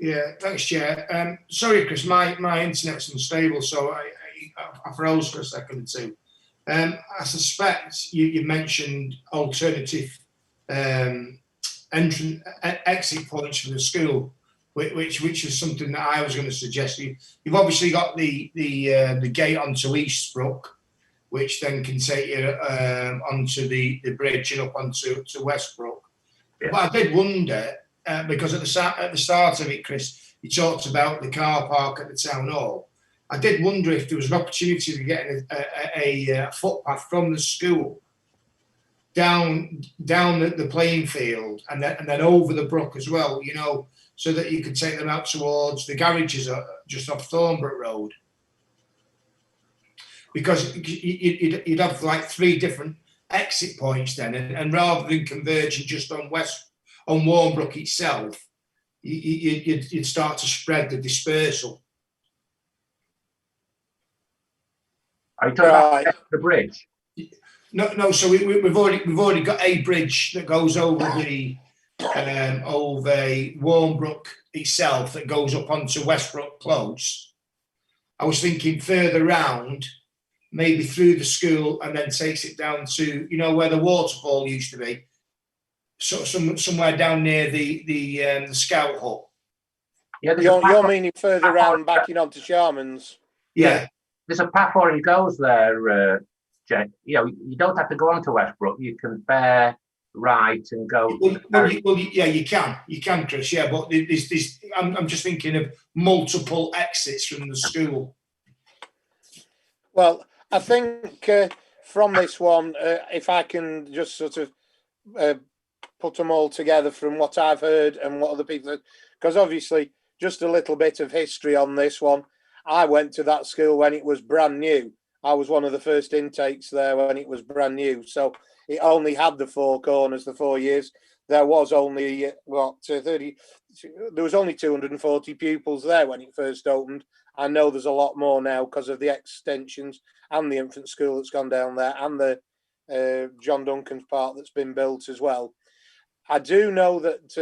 Yeah, thanks, Chair. Sorry, Chris, my internet's unstable, so I froze for a second or two. I suspect you mentioned alternative exit points for the school, which is something that I was going to suggest. You've obviously got the gate onto Eastbrook, which then can take you onto the bridge and up onto Westbrook. Yeah. But I did wonder, because at the start of it, Chris, you talked about the car park at the town hall. I did wonder if there was an opportunity to get a footpath from the school down the playing field and then over the brook as well, so that you could take them out towards the garages just off Thornbrook Road. Because you'd have like 3 different exit points then, and rather than converging just on Warnbrook itself, you'd start to spread the dispersal. Are you talking about the bridge? No. So we've already got a bridge that goes over the Warnbrook itself that goes up onto Westbrook Close. I was thinking further round, maybe through the school, and then takes it down to where the waterfall used to be. So somewhere down near the Scout Hut. Yeah, you're meaning further round, backing onto Sharman's. Yeah. There's a path already goes there, Jay. You don't have to go on to Westbrook. You can bear right and go. You can, Chris. Yeah, but I'm just thinking of multiple exits from the school. Well, I think from this one, if I can just sort of put them all together from what I've heard and what other people have, because obviously just a little bit of history on this one. I went to that school when it was brand new. I was one of the first intakes there when it was brand new. So it only had the 4 corners, the 4 years. There was only, 30, there was only 240 pupils there when it first opened. I know there's a lot more now because of the extensions and the infant school that's gone down there and the John Duncan's part that's been built as well. I do know that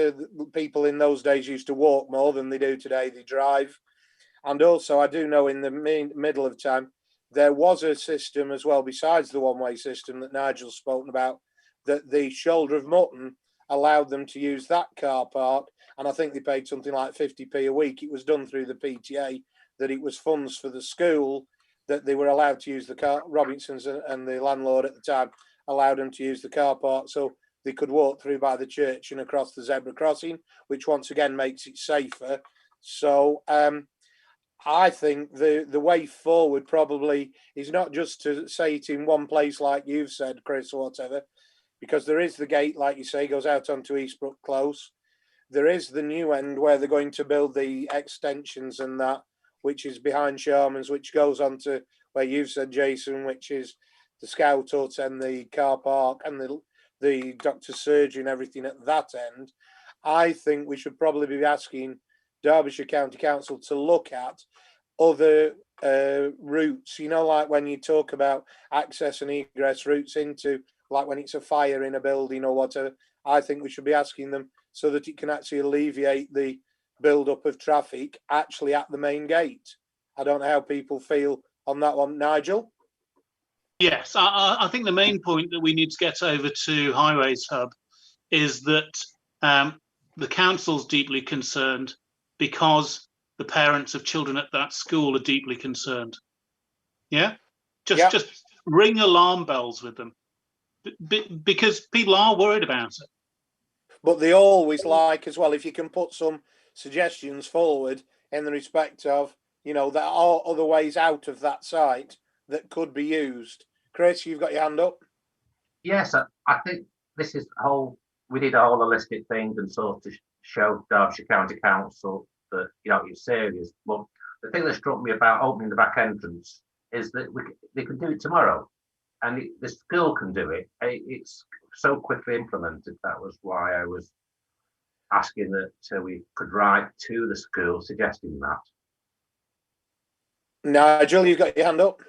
people in those days used to walk more than they do today. They drive. And also, I do know in the middle of time, there was a system as well, besides the one-way system that Nigel's spoken about, that the Shoulder of Mutton allowed them to use that car park. And I think they paid something like 50p a week. It was done through the PTA, that it was funds for the school, that they were allowed to use the car. Robinson's and the landlord at the time allowed them to use the car park. So they could walk through by the church and across the zebra crossing, which once again makes it safer. So, I think the way forward probably is not just to say it in one place like you've said, Chris, or whatever, because there is the gate, like you say, goes out onto Eastbrook Close. there is the new end where they're going to build the extensions and that, which is behind Sharman's, which goes on to where you've said, Jason, which is the Scout Hut and the car park and the doctor's surgery and everything at that end. I think we should probably be asking Derbyshire County Council to look at other routes, you know, like when you talk about access and egress routes into, like when it's a fire in a building or whatever. I think we should be asking them so that it can actually alleviate the build-up of traffic actually at the main gate. I don't know how people feel on that one. Nigel? Yes, I think the main point that we need to get over to Highways Hub is that the council's deeply concerned because the parents of children at that school are deeply concerned. Yeah? Just ring alarm bells with them because people are worried about it. But they always like as well, if you can put some suggestions forward in the respect of, you know, there are other ways out of that site that could be used. Chris, you've got your hand up. Yes, I think this is we did a whole holistic thing and sort of show Derbyshire County Council that, you know, it's serious. But the thing that struck me about opening the back entrance is that they can do it tomorrow, and the school can do it. It's so quickly implemented. That was why I was asking that we could write to the school suggesting that. Nigel, you've got your hand up.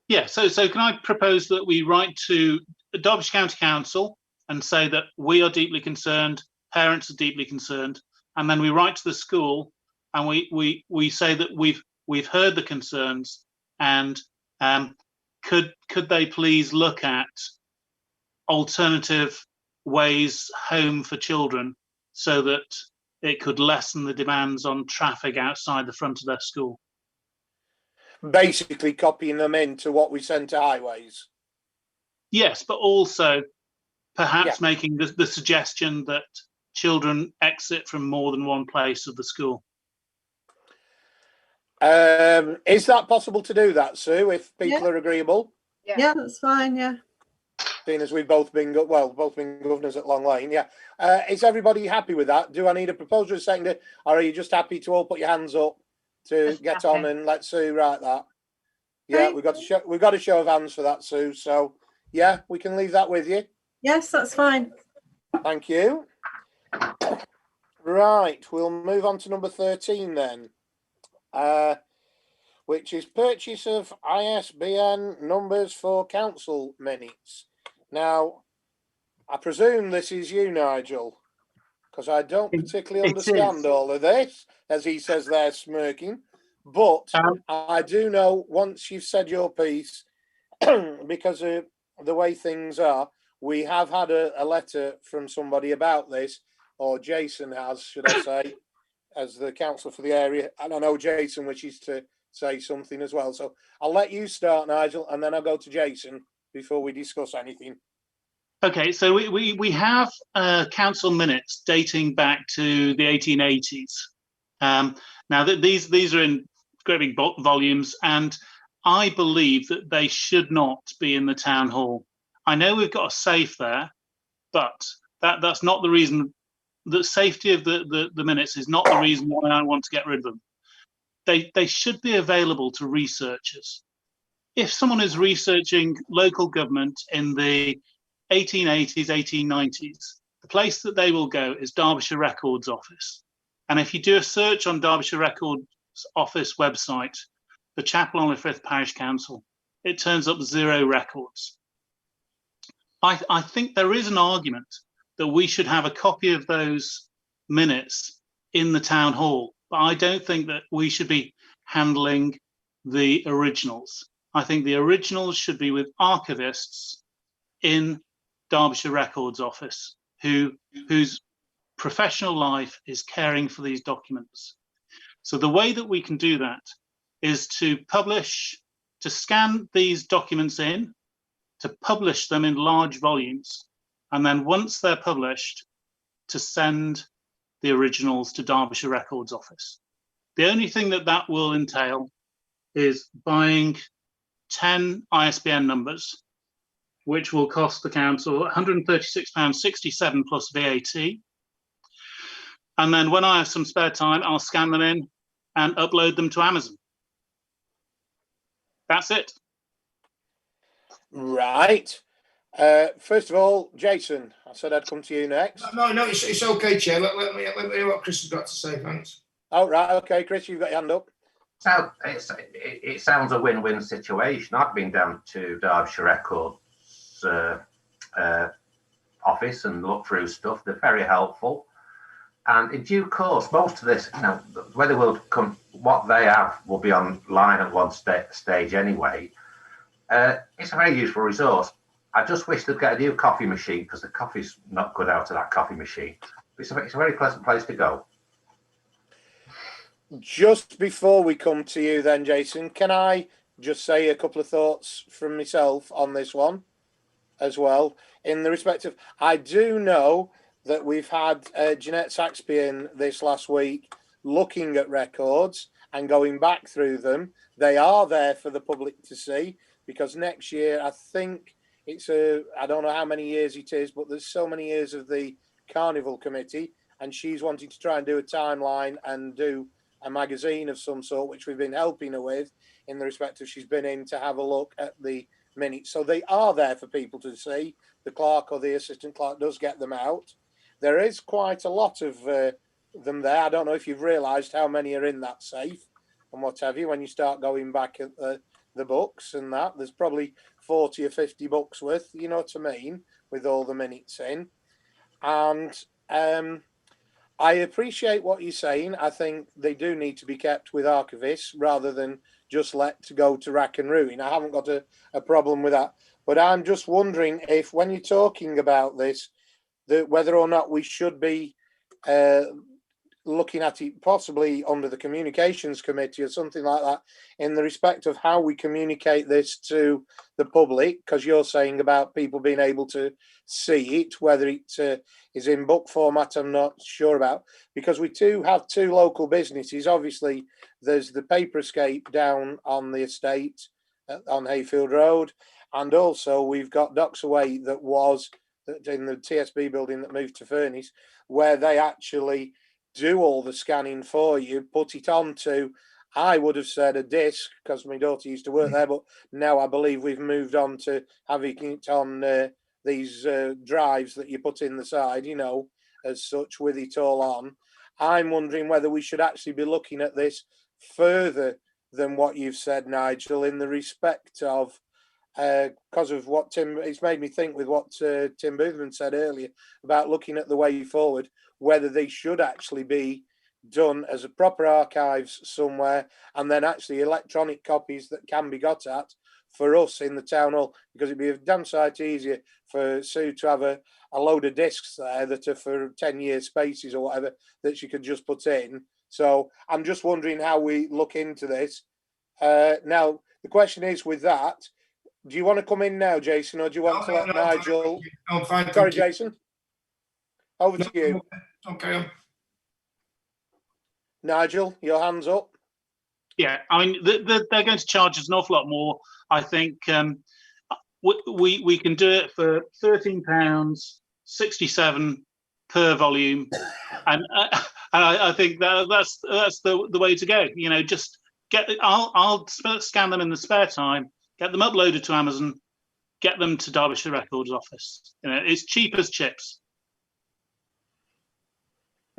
Yeah, so can I propose that we write to the Derbyshire County Council and say that we are deeply concerned, parents are deeply concerned, and then we write to the school and we say that we've heard the concerns, and could they please look at alternative ways home for children so that it could lessen the demands on traffic outside the front of their school. Basically copying them into what we send to Highways. Yes, but also perhaps making the suggestion that children exit from more than one place of the school. Is that possible to do that, Sue, if people are agreeable? Yeah, that's fine, yeah. Seeing as we've both been governors at Long Lane, is everybody happy with that? Do I need a proposal or a seconder, or are you just happy to all put your hands up to Just get happy. on and let Sue write that? Yeah, Okay. we've got a show of hands for that, Sue. So yeah, we can leave that with you. Yes, that's fine. Thank you. Right, we'll move on to number 13 then, which is purchase of ISBN numbers for council minutes. Now, I presume this is you, Nigel, because I don't particularly understand all of this, as he says there, smirking. But I do know once you've said your piece, because of the way things are, we have had a letter from somebody about this, or Jason has, should I say, as the councillor for the area. And I know Jason wishes to say something as well. So I'll let you start, Nigel, and then I'll go to Jason before we discuss anything. Okay, so we have council minutes dating back to the 1880s. Now that these are in great big volumes, and I believe that they should not be in the town hall. I know we've got a safe there, but that's not the reason. The safety of the minutes is not the reason why I want to get rid of them. They should be available to researchers. If someone is researching local government in the 1880s, 1890s, the place that they will go is Derbyshire Records Office. And if you do a search on Derbyshire Records Office website, the Chapel-en-le-Frith Parish Council, it turns up 0 records. I think there is an argument that we should have a copy of those minutes in the town hall, but I don't think that we should be handling the originals. I think the originals should be with archivists in Derbyshire Records Office, whose professional life is caring for these documents. So the way that we can do that is to scan these documents in, to publish them in large volumes, and then once they're published, to send the originals to Derbyshire Records Office. The only thing that will entail is buying 10 ISBN numbers, which will cost the council £136.67 plus VAT. And then when I have some spare time, I'll scan them in and upload them to Amazon. That's it. Right. First of all, Jason, I said I'd come to you next. No, it's okay, Chair. Let me hear what Chris has got to say. Thanks. Oh, right. Okay, Chris, you've got your hand up. So it sounds a win-win situation. I've been down to Derbyshire Records office and looked through stuff. They're very helpful. And in due course, most of this, whether will come, what they have will be online at one stage anyway. It's a very useful resource. I just wish they'd get a new coffee machine because the coffee's not good out of that coffee machine. It's a very pleasant place to go. Just before we come to you then, Jason, can I just say a couple of thoughts from myself on this one as well? In the respect of, I do know that we've had Jeanette Saxby in this last week looking at records and going back through them. They are there for the public to see because next year, I think it's I don't know how many years it is, but there's so many years of the Carnival Committee, and she's wanting to try and do a timeline and do a magazine of some sort, which we've been helping her with in the respect of she's been in to have a look at the minutes. So they are there for people to see. The clerk or the assistant clerk does get them out. There is quite a lot of them there. I don't know if you've realised how many are in that safe and what have you when you start going back at the books and that. There's probably 40 or 50 books worth, you know what I mean, with all the minutes in. And I appreciate what you're saying. I think they do need to be kept with archivists rather than just let to go to rack and ruin. I haven't got a problem with that. But I'm just wondering if when you're talking about this, whether or not we should be looking at it possibly under the communications committee or something like that in the respect of how we communicate this to the public, because you're saying about people being able to see it, whether it is in book format, I'm not sure about, because we do have two local businesses. Obviously, there's the Paper Escape down on the estate on Hayfield Road, and also we've got Docks Away that was in the TSB building that moved to Furnace, where they actually do all the scanning for you, put it onto, I would have said a disc because my daughter used to work there, but now I believe we've moved on to having it on these drives that you put in the side, you know, as such with it all on. I'm wondering whether we should actually be looking at this further than what you've said, Nigel, in the respect of because of what it's made me think with what Tim Boothman said earlier about looking at the way forward, whether they should actually be done as a proper archives somewhere and then actually electronic copies that can be got at for us in the town hall, because it'd be a damn sight easier for Sue to have a load of discs there that are for 10-year spaces or whatever that she could just put in. So I'm just wondering how we look into this. Now, the question is with that, do you want to come in now, Jason, or do you want to let Nigel? I'm fine. Sorry, Jason. Over to you. Okay. Nigel, your hand's up. Yeah, I mean, they're going to charge us an awful lot more. I think we can do it for £13.67 per volume, and I think that's the way to go. You know, just I'll scan them in the spare time, get them uploaded to Amazon, get them to Derbyshire Records office. You know, it's cheap as chips.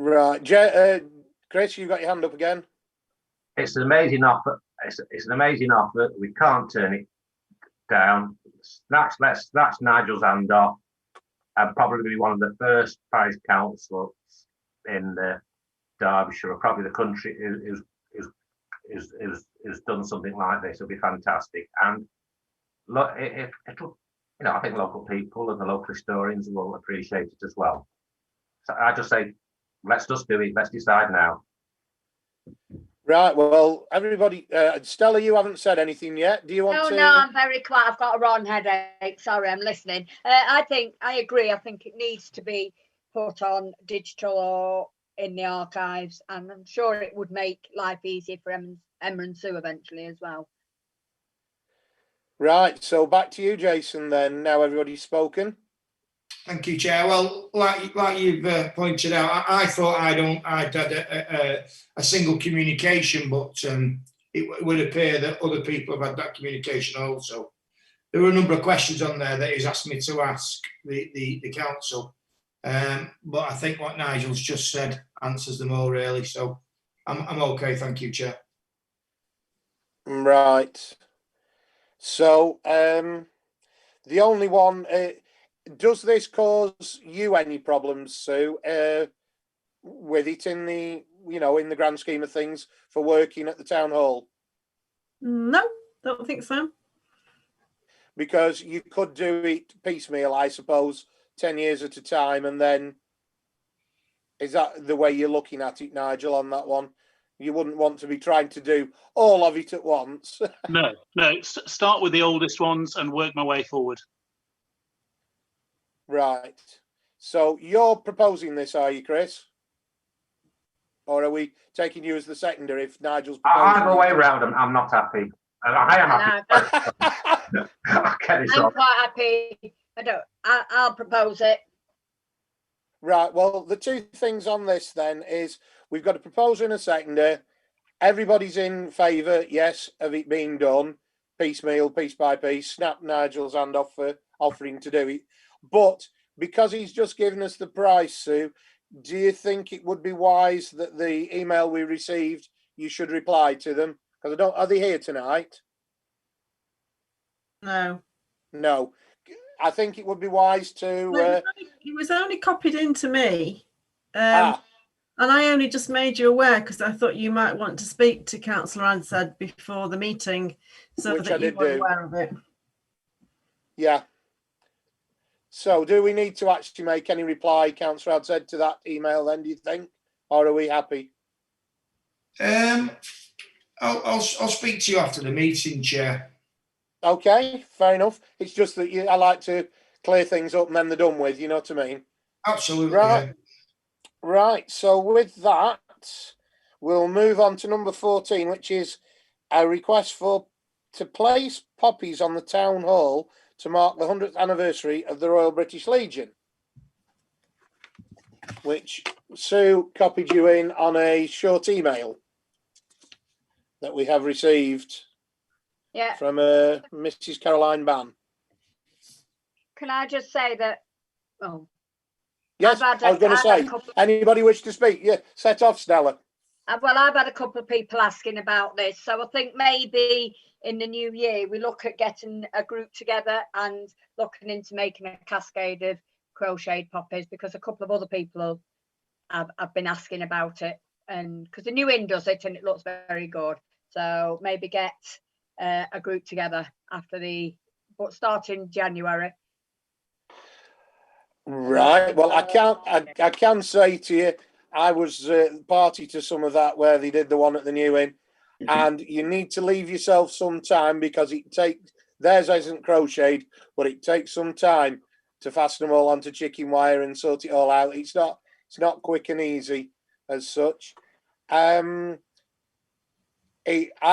Right, Chris, you got your hand up again. It's an amazing offer. It's an amazing offer. We can't turn it down. That's Nigel's hand off. And probably one of the first parish councils in Derbyshire, or probably the country, who's done something like this. It'll be fantastic. And look, it'll, you know, I think local people and the local historians will appreciate it as well. So I just say, let's just do it. Let's decide now. Right, well, everybody, Stella, you haven't said anything yet. Do you want to? No, I'm very quiet. I've got a rotten headache. Sorry, I'm listening. I agree. I think it needs to be put on digital or in the archives, and I'm sure it would make life easier for Emma and Sue eventually as well. Right, so back to you, Jason, then. Now everybody's spoken. Thank you, Chair. Well, like you've pointed out, I thought I'd had a single communication, but it would appear that other people have had that communication also. There were a number of questions on there that he's asked me to ask the council, but I think what Nigel's just said answers them all really. So I'm okay. Thank you, Chair. Right. So the only one. Does this cause you any problems, Sue, with it in the, in the grand scheme of things for working at the town hall? No, don't think so. Because you could do it piecemeal, I suppose, 10 years at a time, and then is that the way you're looking at it, Nigel, on that one? You wouldn't want to be trying to do all of it at once. No. Start with the oldest ones and work my way forward. Right. So you're proposing this, are you, Chris? Or are we taking you as the seconder if Nigel's proposing? Either way round, I'm not happy. I am happy. I'm quite happy. I'll propose it. Right. Well, the two things on this then is we've got a proposer and a seconder. Everybody's in favour, yes, of it being done piecemeal, piece by piece. Snap Nigel's hand off for offering to do it. But because he's just given us the price, Sue, do you think it would be wise that the email we received, you should reply to them? Because are they here tonight? No. No. I think it would be wise to... It was only copied into me. And I only just made you aware because I thought you might want to speak to Councillor Ansad before the meeting so that you were aware of it. Yeah. So do we need to actually make any reply, Councillor Ansad, to that email then, do you think? Or are we happy? I'll speak to you after the meeting, Chair. Okay, fair enough. It's just that I like to clear things up and then they're done with, you know what I mean? Absolutely. Right. Yeah. Right, so with that, we'll move on to number 14, which is a request to place poppies on the town hall to mark the 100th anniversary of the Royal British Legion, which Sue copied you in on a short email that we have received from Mrs. Caroline Bann. Can I just say that? Oh, yes, I was going to say, anybody wish to speak? Yeah, set off, Stella. Well, I've had a couple of people asking about this, so I think maybe in the new year we look at getting a group together and looking into making a cascade of crocheted poppies, because a couple of other people have been asking about it, and because the new inn does it and it looks very good. So maybe get a group together but starting January. Right. Well, I can say to you, I was party to some of that where they did the one at the new inn, and you need to leave yourself some time because theirs isn't crocheted, but it takes some time to fasten them all onto chicken wire and sort it all out. It's not quick and easy as such. I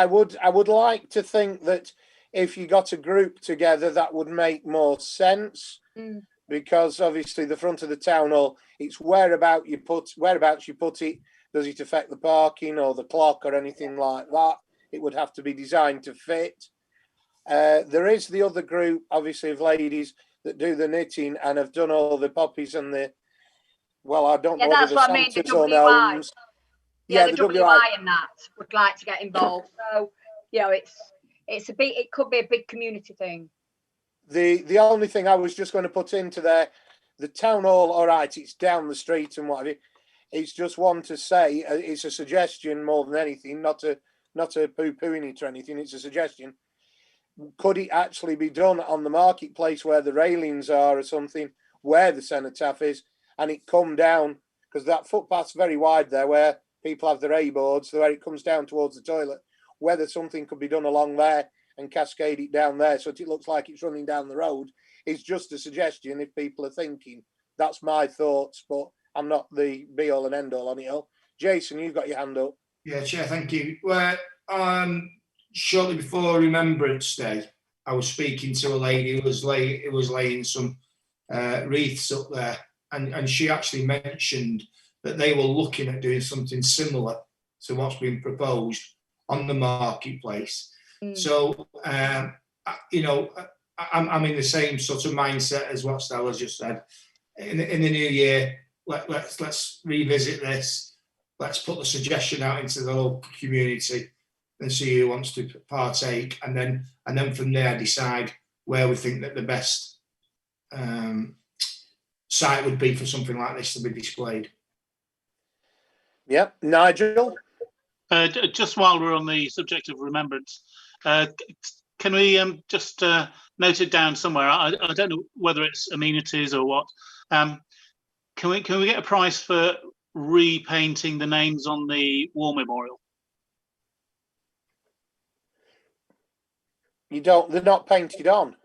would like to think that if you got a group together, that would make more sense. Because obviously the front of the town hall, it's whereabouts you put it. Does it affect the parking or the clock or anything like that? It would have to be designed to fit. There is the other group, obviously, of ladies that do the knitting and have done all the poppies and I don't know whether the Santas or gnomes. Yeah, the WI and that would like to get involved. So, it could be a big community thing. The only thing I was just going to put into there, the town hall, all right, it's down the street and whatever. It's just one to say, it's a suggestion more than anything, not a poo-pooing it or anything. It's a suggestion. Could it actually be done on the marketplace where the railings are or something, where the cenotaph is, and it come down, because that footpath's very wide there where people have their A-boards, where it comes down towards the toilet, whether something could be done along there and cascade it down there so that it looks like it's running down the road. It's just a suggestion if people are thinking. That's my thoughts, but I'm not the be-all and end-all on it all. Jason, you've got your hand up. Yeah, Chair, thank you. Well, shortly before Remembrance Day, I was speaking to a lady who was laying some wreaths up there, and she actually mentioned that they were looking at doing something similar to what's been proposed on the marketplace. So, you know, I'm in the same sort of mindset as what Stella's just said. In the new year, let's revisit this. Let's put the suggestion out into the local community and see who wants to partake, and then from there decide where we think that the best site would be for something like this to be displayed. Yep, Nigel. Just while we're on the subject of remembrance, can we just note it down somewhere? I don't know whether it's amenities or what. Can we get a price for repainting the names on the war memorial? You don't. They're not painted on.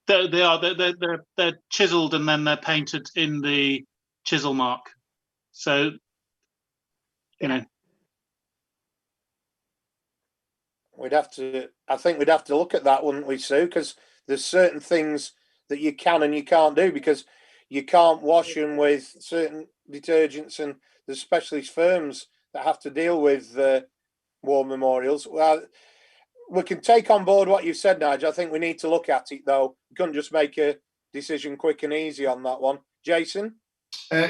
They are. They're chiselled and then they're painted in the chisel mark. So, you know. I think we'd have to look at that, wouldn't we, Sue? Because there's certain things that you can and you can't do, because you can't wash them with certain detergents, and there's specialist firms that have to deal with war memorials. Well, we can take on board what you've said, Nigel. I think we need to look at it, though. We couldn't just make a decision quick and easy on that one. Jason?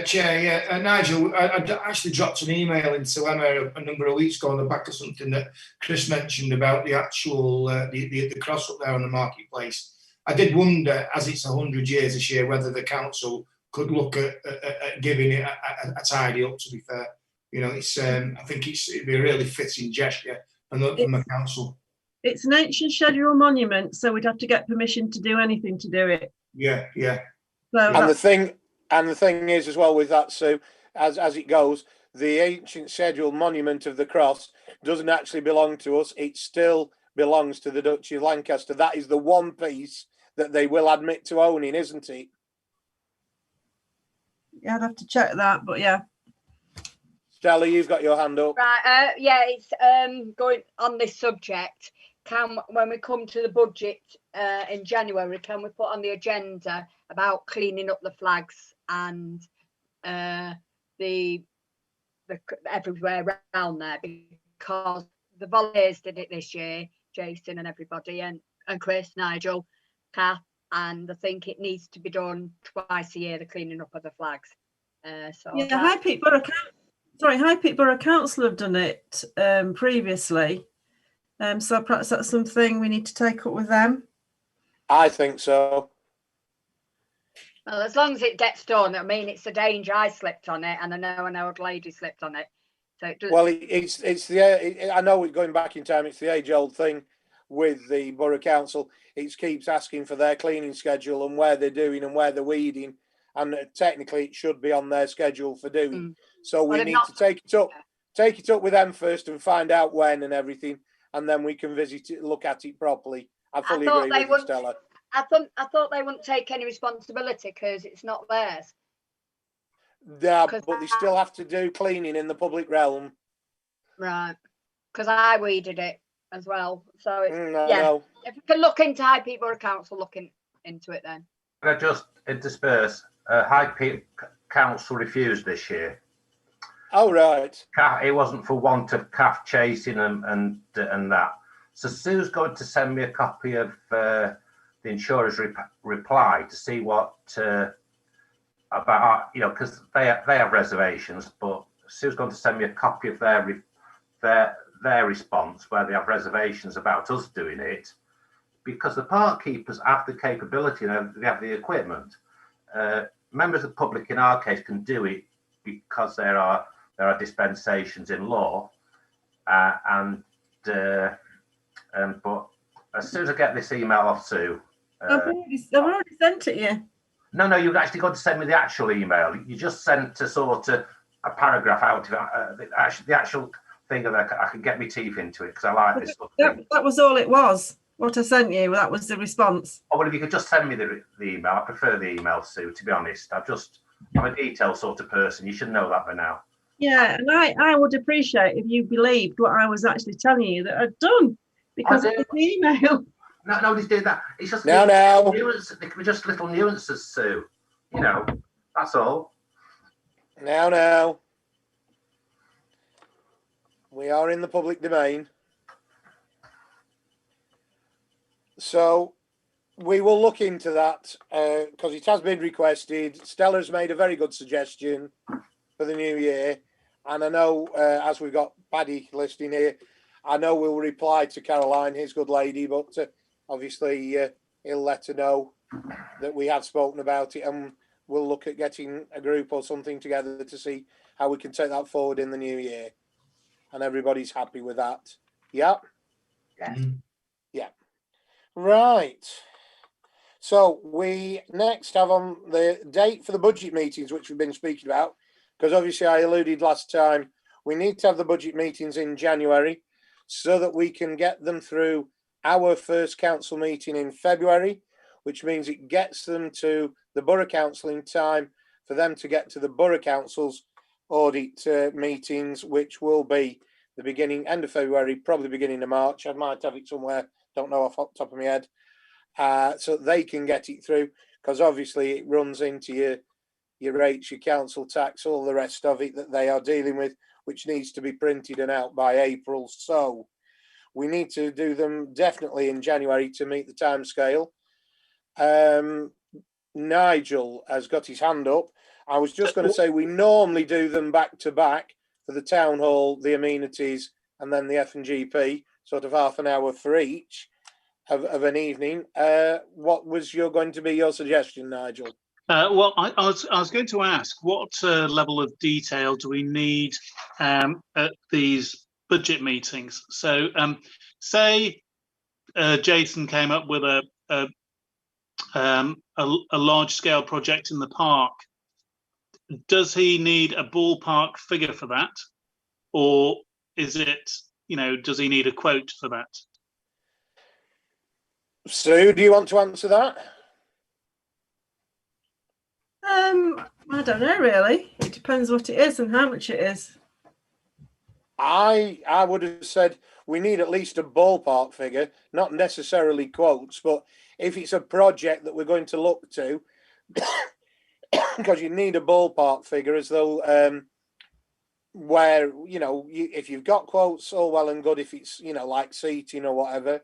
Chair, yeah, Nigel, I actually dropped an email into Emma a number of weeks ago on the back of something that Chris mentioned about the actual the cross up there on the marketplace. I did wonder, as it's 100 years this year, whether the council could look at giving it a tidy up. To be fair, you know, it's I think it'd be a really fitting gesture from the council. It's an ancient scheduled monument, so we'd have to get permission to do anything to do it. Yeah. So And the thing is, as well, with that, Sue, as it goes, the ancient scheduled monument of the cross doesn't actually belong to us. It still belongs to the Duchy of Lancaster. That is the one piece that they will admit to owning, isn't it? Yeah, I'd have to check that, but yeah. Stella, you've got your hand up. Right, yeah, it's going on this subject. When we come to the budget in January, can we put on the agenda about cleaning up the flags and the everywhere around there, because the volunteers did it this year, Jason and everybody, and Chris, Nigel, Kath, and I think it needs to be done twice a year, the cleaning up of the flags. So yeah, High Peak Borough Council have done it previously. So perhaps that's something we need to take up with them. I think so. Well, as long as it gets done. I mean, it's a danger. I slipped on it, and I know an old lady slipped on it. So it does. Well, I know we're going back in time. It's the age-old thing with the borough council. It keeps asking for their cleaning schedule and where they're doing and where they're weeding, and technically it should be on their schedule for doing. So we need to take it up with them first and find out when and everything, and then we can visit it, look at it properly. I fully agree with you, Stella. I thought they wouldn't take any responsibility because it's not theirs. Yeah, but they still have to do cleaning in the public realm. Right, because I weeded it as well. So it's, no. If we can look into High Peak Borough Council, looking into it then. Can I just intersperse? High Peak Council refused this year. Oh, right. It wasn't for want of calf chasing and that. So Sue's going to send me a copy of the insurer's reply to see what about, you know, because they have reservations, but Sue's going to send me a copy of their response where they have reservations about us doing it, because the park keepers have the capability and they have the equipment. Members of the public in our case can do it because there are dispensations in law, but as soon as I get this email off Sue, I've already sent it you. No, you've actually got to send me the actual email. You just sent a sort of a paragraph out of the actual thing that I can get my teeth into it because I like this sort of thing. That was all it was. What I sent you, that was the response. Oh, well, if you could just send me the email. I prefer the email, Sue, to be honest. I'm a detailed sort of person. You should know that by now. Yeah, and I would appreciate if you believed what I was actually telling you that I'd done, because of the email. No, nobody's doing that. It's just Now. nuances. They can be just little nuances, Sue. You know, that's all. Now. We are in the public domain. So we will look into that because it has been requested. Stella's made a very good suggestion for the new year. And I know, as we've got Paddy listing here, I know we'll reply to Caroline, his good lady, but obviously he'll let her know that we have spoken about it, and we'll look at getting a group or something together to see how we can take that forward in the new year. And everybody's happy with that. Yeah? Yeah. Right. So we next have on the date for the budget meetings, which we've been speaking about, because obviously I alluded last time, we need to have the budget meetings in January so that we can get them through our first council meeting in February, which means it gets them to the borough council in time for them to get to the borough council's audit meetings, which will be the end of February, probably beginning of March. I might have it somewhere, don't know off the top of my head. So they can get it through, because obviously it runs into your rates, your council tax, all the rest of it that they are dealing with, which needs to be printed and out by April. So we need to do them definitely in January to meet the time scale. Nigel has got his hand up. I was just going to say we normally do them back to back for the town hall, the amenities, and then the F&GP, sort of half an hour for each of an evening. What was going to be your suggestion, Nigel? Well, I was going to ask, what level of detail do we need at these budget meetings? So, say Jason came up with a large-scale project in the park. Does he need a ballpark figure for that, or is it, does he need a quote for that? Sue, do you want to answer that? I don't know really. It depends what it is and how much it is. I would have said we need at least a ballpark figure, not necessarily quotes, but if it's a project that we're going to look to, because you need a ballpark figure, as though where, if you've got quotes, all well and good if it's, like seating or whatever,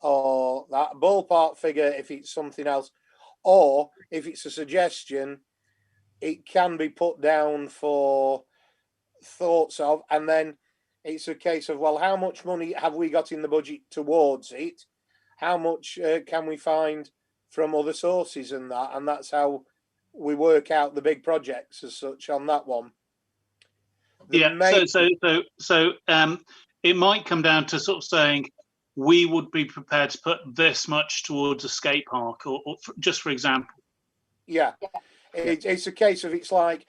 or that ballpark figure if it's something else, or if it's a suggestion, it can be put down for thoughts of, and then it's a case of, well, how much money have we got in the budget towards it? How much can we find from other sources and that's how we work out the big projects as such on that one. So it might come down to sort of saying we would be prepared to put this much towards a skate park, or just for example. Yeah. It's a case of, it's like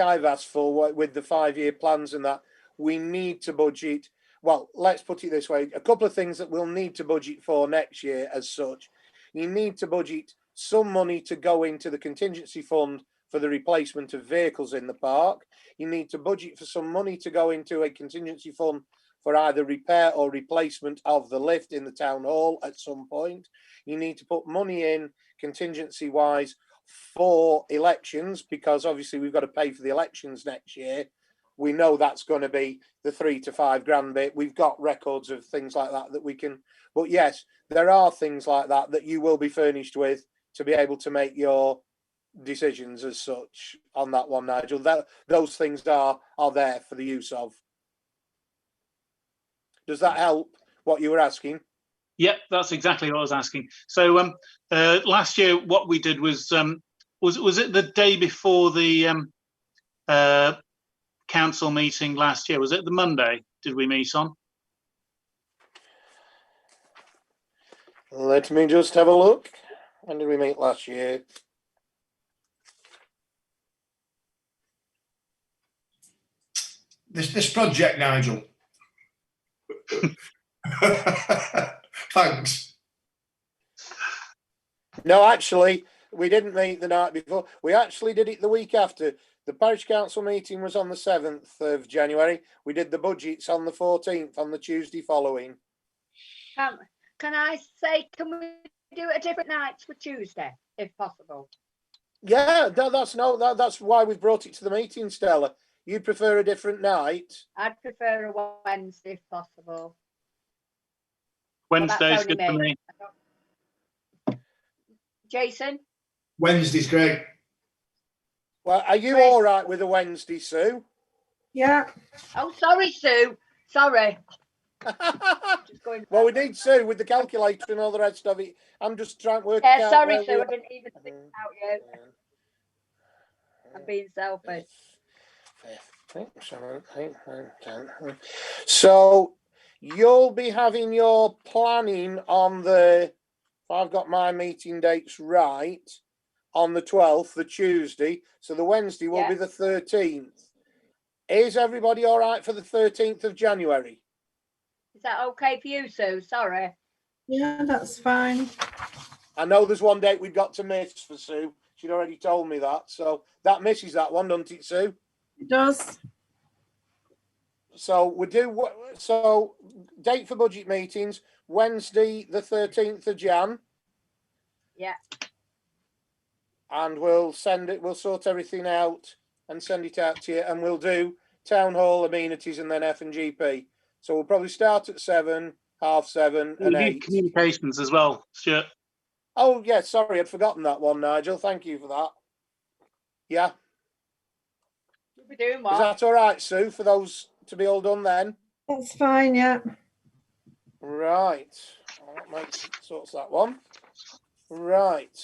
I've asked for with the 5-year plans and that we need to budget. Well, let's put it this way. A couple of things that we'll need to budget for next year as such. You need to budget some money to go into the contingency fund for the replacement of vehicles in the park. You need to budget for some money to go into a contingency fund for either repair or replacement of the lift in the town hall at some point. You need to put money in contingency wise for elections, because obviously we've got to pay for the elections next year. We know that's going to be the £3 to £5 grand bit. We've got records of things like that we can, but yes, there are things like that you will be furnished with to be able to make your decisions as such on that one, Nigel. Those things are there for the use of. Does that help what you were asking? Yep, that's exactly what I was asking. So last year, what we did was it the day before the council meeting last year? Was it the Monday? Did we meet on? Let me just have a look. When did we meet last year? This project, Nigel. Thanks. No, actually, we didn't meet the night before. We actually did it the week after. The parish council meeting was on the 7th of January. We did the budgets on the 14th, on the Tuesday following. can I say, can we do it a different night for Tuesday, if possible? Yeah, that's why we've brought it to the meeting, Stella. You prefer a different night? I'd prefer a Wednesday if possible. Wednesday's good for me. Jason? Wednesday's great. Well, are you Chris? all right with a Wednesday, Sue? Yeah. Oh, sorry, Sue. Sorry. Just going Well, we need Sue with the calculator and all the rest of it. I'm just trying to work Yeah, out. sorry, where Sue. we I are. didn't even think about you. I'm being selfish. So you'll be having your planning on the, if I've got my meeting dates right, on the 12th, the Tuesday. So the Wednesday will be the 13th. Is everybody all right for the 13th of January? Is that okay for you, Sue? Sorry. Yeah, that's fine. I know there's one date we've got to miss for Sue. She'd already told me that. So that misses that one, doesn't it, Sue? It does. So we do, so date for budget meetings, Wednesday, the 13th of Jan. Yeah. And we'll send it, we'll sort everything out and send it out to you. And we'll do town hall, amenities, and then F&GP. So we'll probably start at 7, 7:30, and We 8. need communications as well, Stuart. Oh, yeah, sorry, I'd forgotten that one, Nigel. Thank you for that. Yeah. We'll be doing Is what? that all right, Sue, for those to be all done then? That's fine, yeah. Right. Sorts that one. Right.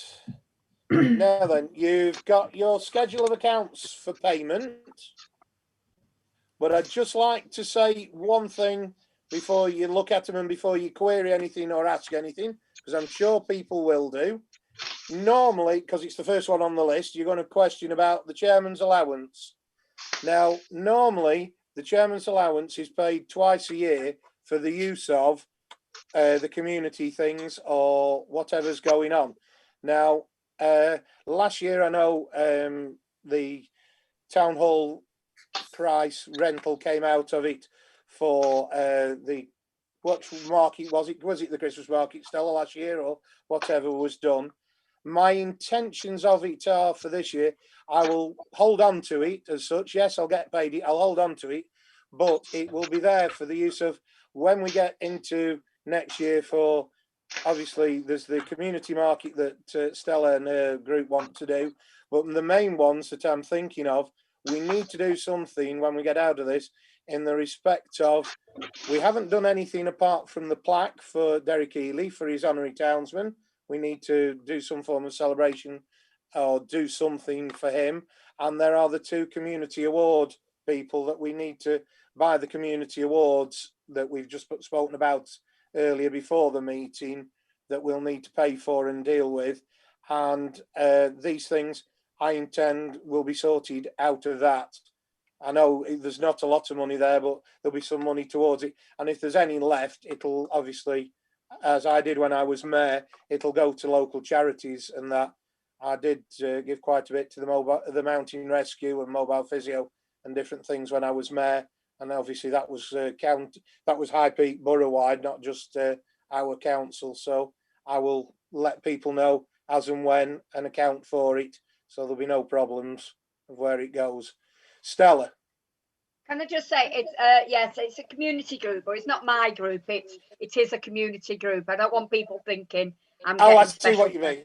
Now then, you've got your schedule of accounts for payment. But I'd just like to say one thing before you look at them and before you query anything or ask anything, because I'm sure people will do. Normally, because it's the first one on the list, you're going to question about the chairman's allowance. Now, normally, the chairman's allowance is paid twice a year for the use of the community things or whatever's going on. Now, last year, I know the town hall price rental came out of it for the, what market was it? Was it the Christmas market, Stella, last year or whatever was done? My intentions of it are for this year, I will hold on to it as such. Yes, I'll get paid it. I'll hold on to it, but it will be there for the use of when we get into next year for, obviously, there's the community market that Stella and her group want to do. But the main ones that I'm thinking of, we need to do something when we get out of this in the respect of, we haven't done anything apart from the plaque for Derek Ely for his honorary townsman. We need to do some form of celebration or do something for him. And there are the 2 community award people that we need to buy the community awards that we've just spoken about earlier before the meeting that we'll need to pay for and deal with. And these things I intend will be sorted out of that. I know there's not a lot of money there, but there'll be some money towards it. And if there's any left, it'll obviously, as I did when I was mayor, it'll go to local charities. And that I did give quite a bit to the mountain rescue and mobile physio and different things when I was mayor. And obviously that was that was High Peak borough wide, not just our council. So I will let people know as and when and account for it, so there'll be no problems of where it goes. Stella. Can I just say it's yes, it's a community group, but it's not my group. It is a community group. I don't want people thinking I'm. Oh, I see what you mean.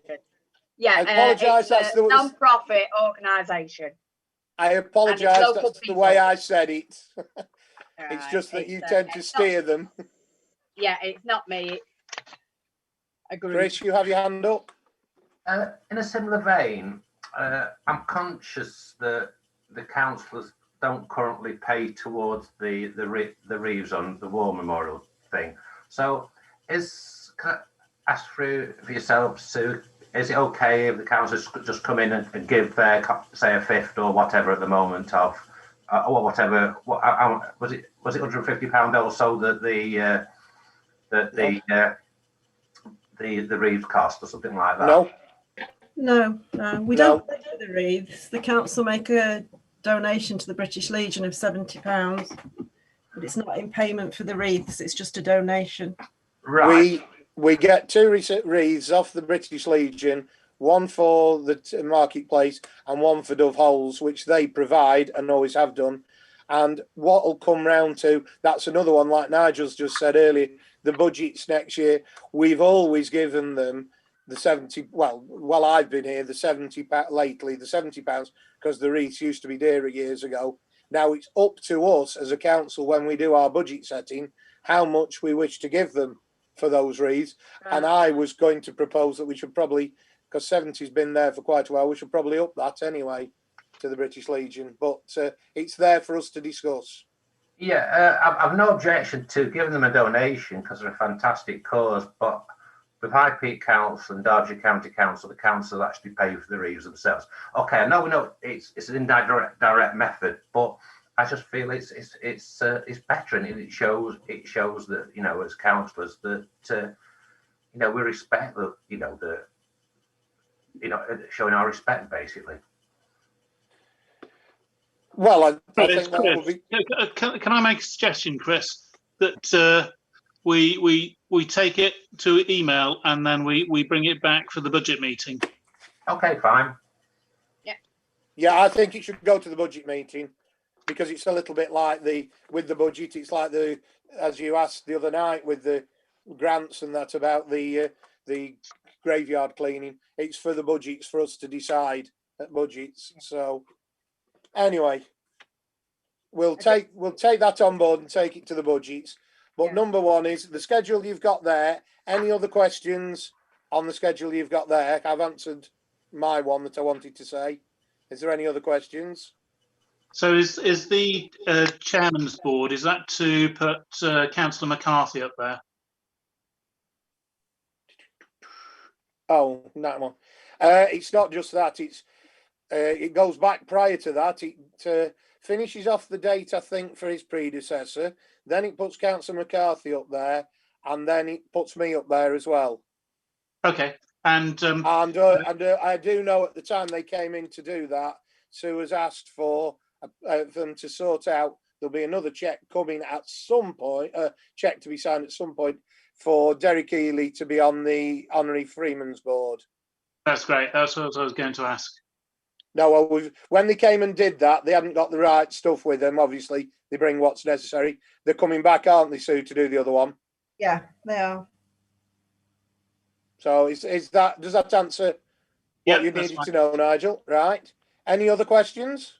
Yeah, I apologise. It's a non-profit organisation. I apologise. That's the way I said it. It's just that you tend to steer them. Yeah, it's not me. It's a group. Chris, you have your hand up. In a similar vein, I'm conscious that the councillors don't currently pay towards the wreaths on the war memorial thing. So, can I ask for yourself, Sue? Is it okay if the councillors just come in and give their, say, a fifth or whatever at the moment of, or whatever? Was it £150 or so that the wreath cost or something like that? No, we don't pay for the wreaths. The council make a donation to the British Legion of £70, but it's not in payment for the wreaths. It's just a donation. Right. we get 2 wreaths off the British Legion, one for the marketplace and one for Dove Holes, which they provide and always have done. And what will come round to, that's another one, like Nigel's just said earlier, the budgets next year, we've always given them the 70, well, I've been here, the 70 lately, the £70, because the wreaths used to be dearer years ago. Now it's up to us as a council when we do our budget setting, how much we wish to give them for those wreaths. And I was going to propose that we should probably, because 70's been there for quite a while, we should probably up that anyway to the British Legion, but it's there for us to discuss. Yeah, I've no objection to giving them a donation because they're a fantastic cause, but with High Peak Council and Derbyshire County Council, the council actually pay for the wreaths themselves. Okay, I know we know it's an indirect method, but I just feel it's better, and it shows that, you know, as councillors that you know, we respect showing our respect basically. Well, I But think that would be. Can I make a suggestion, Chris, that we take it to email and then we bring it back for the budget meeting? Okay, fine. Yeah, I think it should go to the budget meeting, because it's a little bit like with the budget, it's like as you asked the other night with the grants and that about the graveyard cleaning. It's for the budgets for us to decide at budgets. So anyway, we'll take that on board and take it to the budgets. But number one is the schedule you've got there. Any other questions on the schedule you've got there? I've answered my one that I wanted to say. Is there any other questions? So is the chairman's board, is that to put Councillor McCarthy up there? Oh, that one. It's not just that. It goes back prior to that. It finishes off the date, I think, for his predecessor. Then it puts Councillor McCarthy up there, and then it puts me up there as well. Okay. And I do know at the time they came in to do that, Sue has asked for them to sort out. There'll be another cheque coming at some point, cheque to be signed at some point for Derek Ely to be on the Honorary Freeman's Board. That's great. That's what I was going to ask. No, well, when they came and did that, they hadn't got the right stuff with them. Obviously, they bring what's necessary. They're coming back, aren't they, Sue, to do the other one? Yeah, they are. So does that answer what you needed to know, Nigel? Right. Any other questions?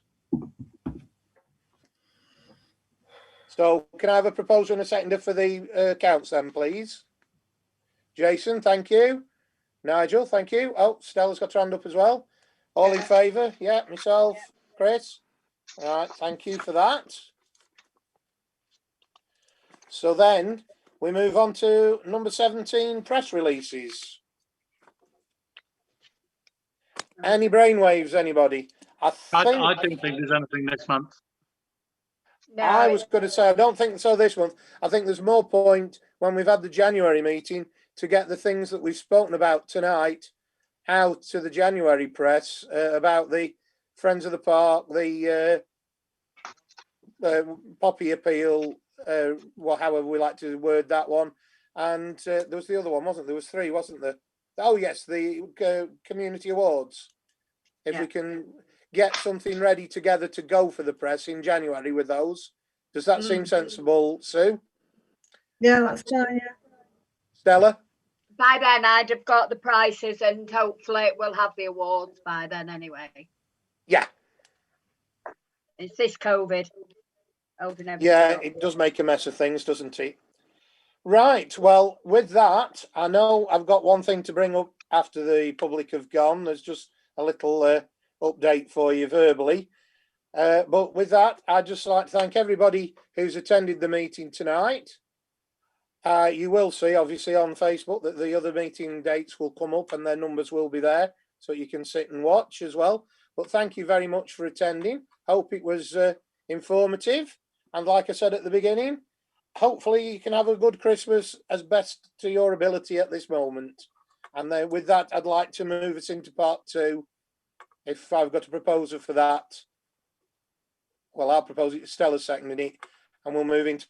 So can I have a proposal and a seconder for the accounts then, please? Jason, thank you. Nigel, thank you. Oh, Stella's got her hand up as well. All in favour? Yeah, myself, Chris. All right, thank you for that. So then we move on to number 17, press releases. Any brainwaves, anybody? I don't think there's anything next month. No, I was going to say, I don't think so this month. I think there's more point when we've had the January meeting to get the things that we've spoken about tonight out to the January press about the Friends of the Park, the Poppy appeal, however we like to word that one. And there was the other one, wasn't there? There was 3, wasn't there? Oh, yes, the community awards. If we can get something ready together to go for the press in January with those. Does that seem sensible, Sue? Yeah, that's fine, yeah. Stella? by then I'd have got the prices and hopefully we'll have the awards by then anyway. Yeah. It's this COVID. Yeah, it does make a mess of things, doesn't it? Right. Well, with that, I know I've got one thing to bring up after the public have gone. There's just a little update for you verbally. But with that, I'd just like to thank everybody who's attended the meeting tonight. You will see, obviously, on Facebook that the other meeting dates will come up and their numbers will be there, so you can sit and watch as well. But thank you very much for attending. Hope it was informative. And like I said at the beginning, hopefully you can have a good Christmas as best to your ability at this moment. And then with that, I'd like to move us into part 2. If I've got a proposal for that, well, I'll propose it. Stella's seconding it, and we'll move into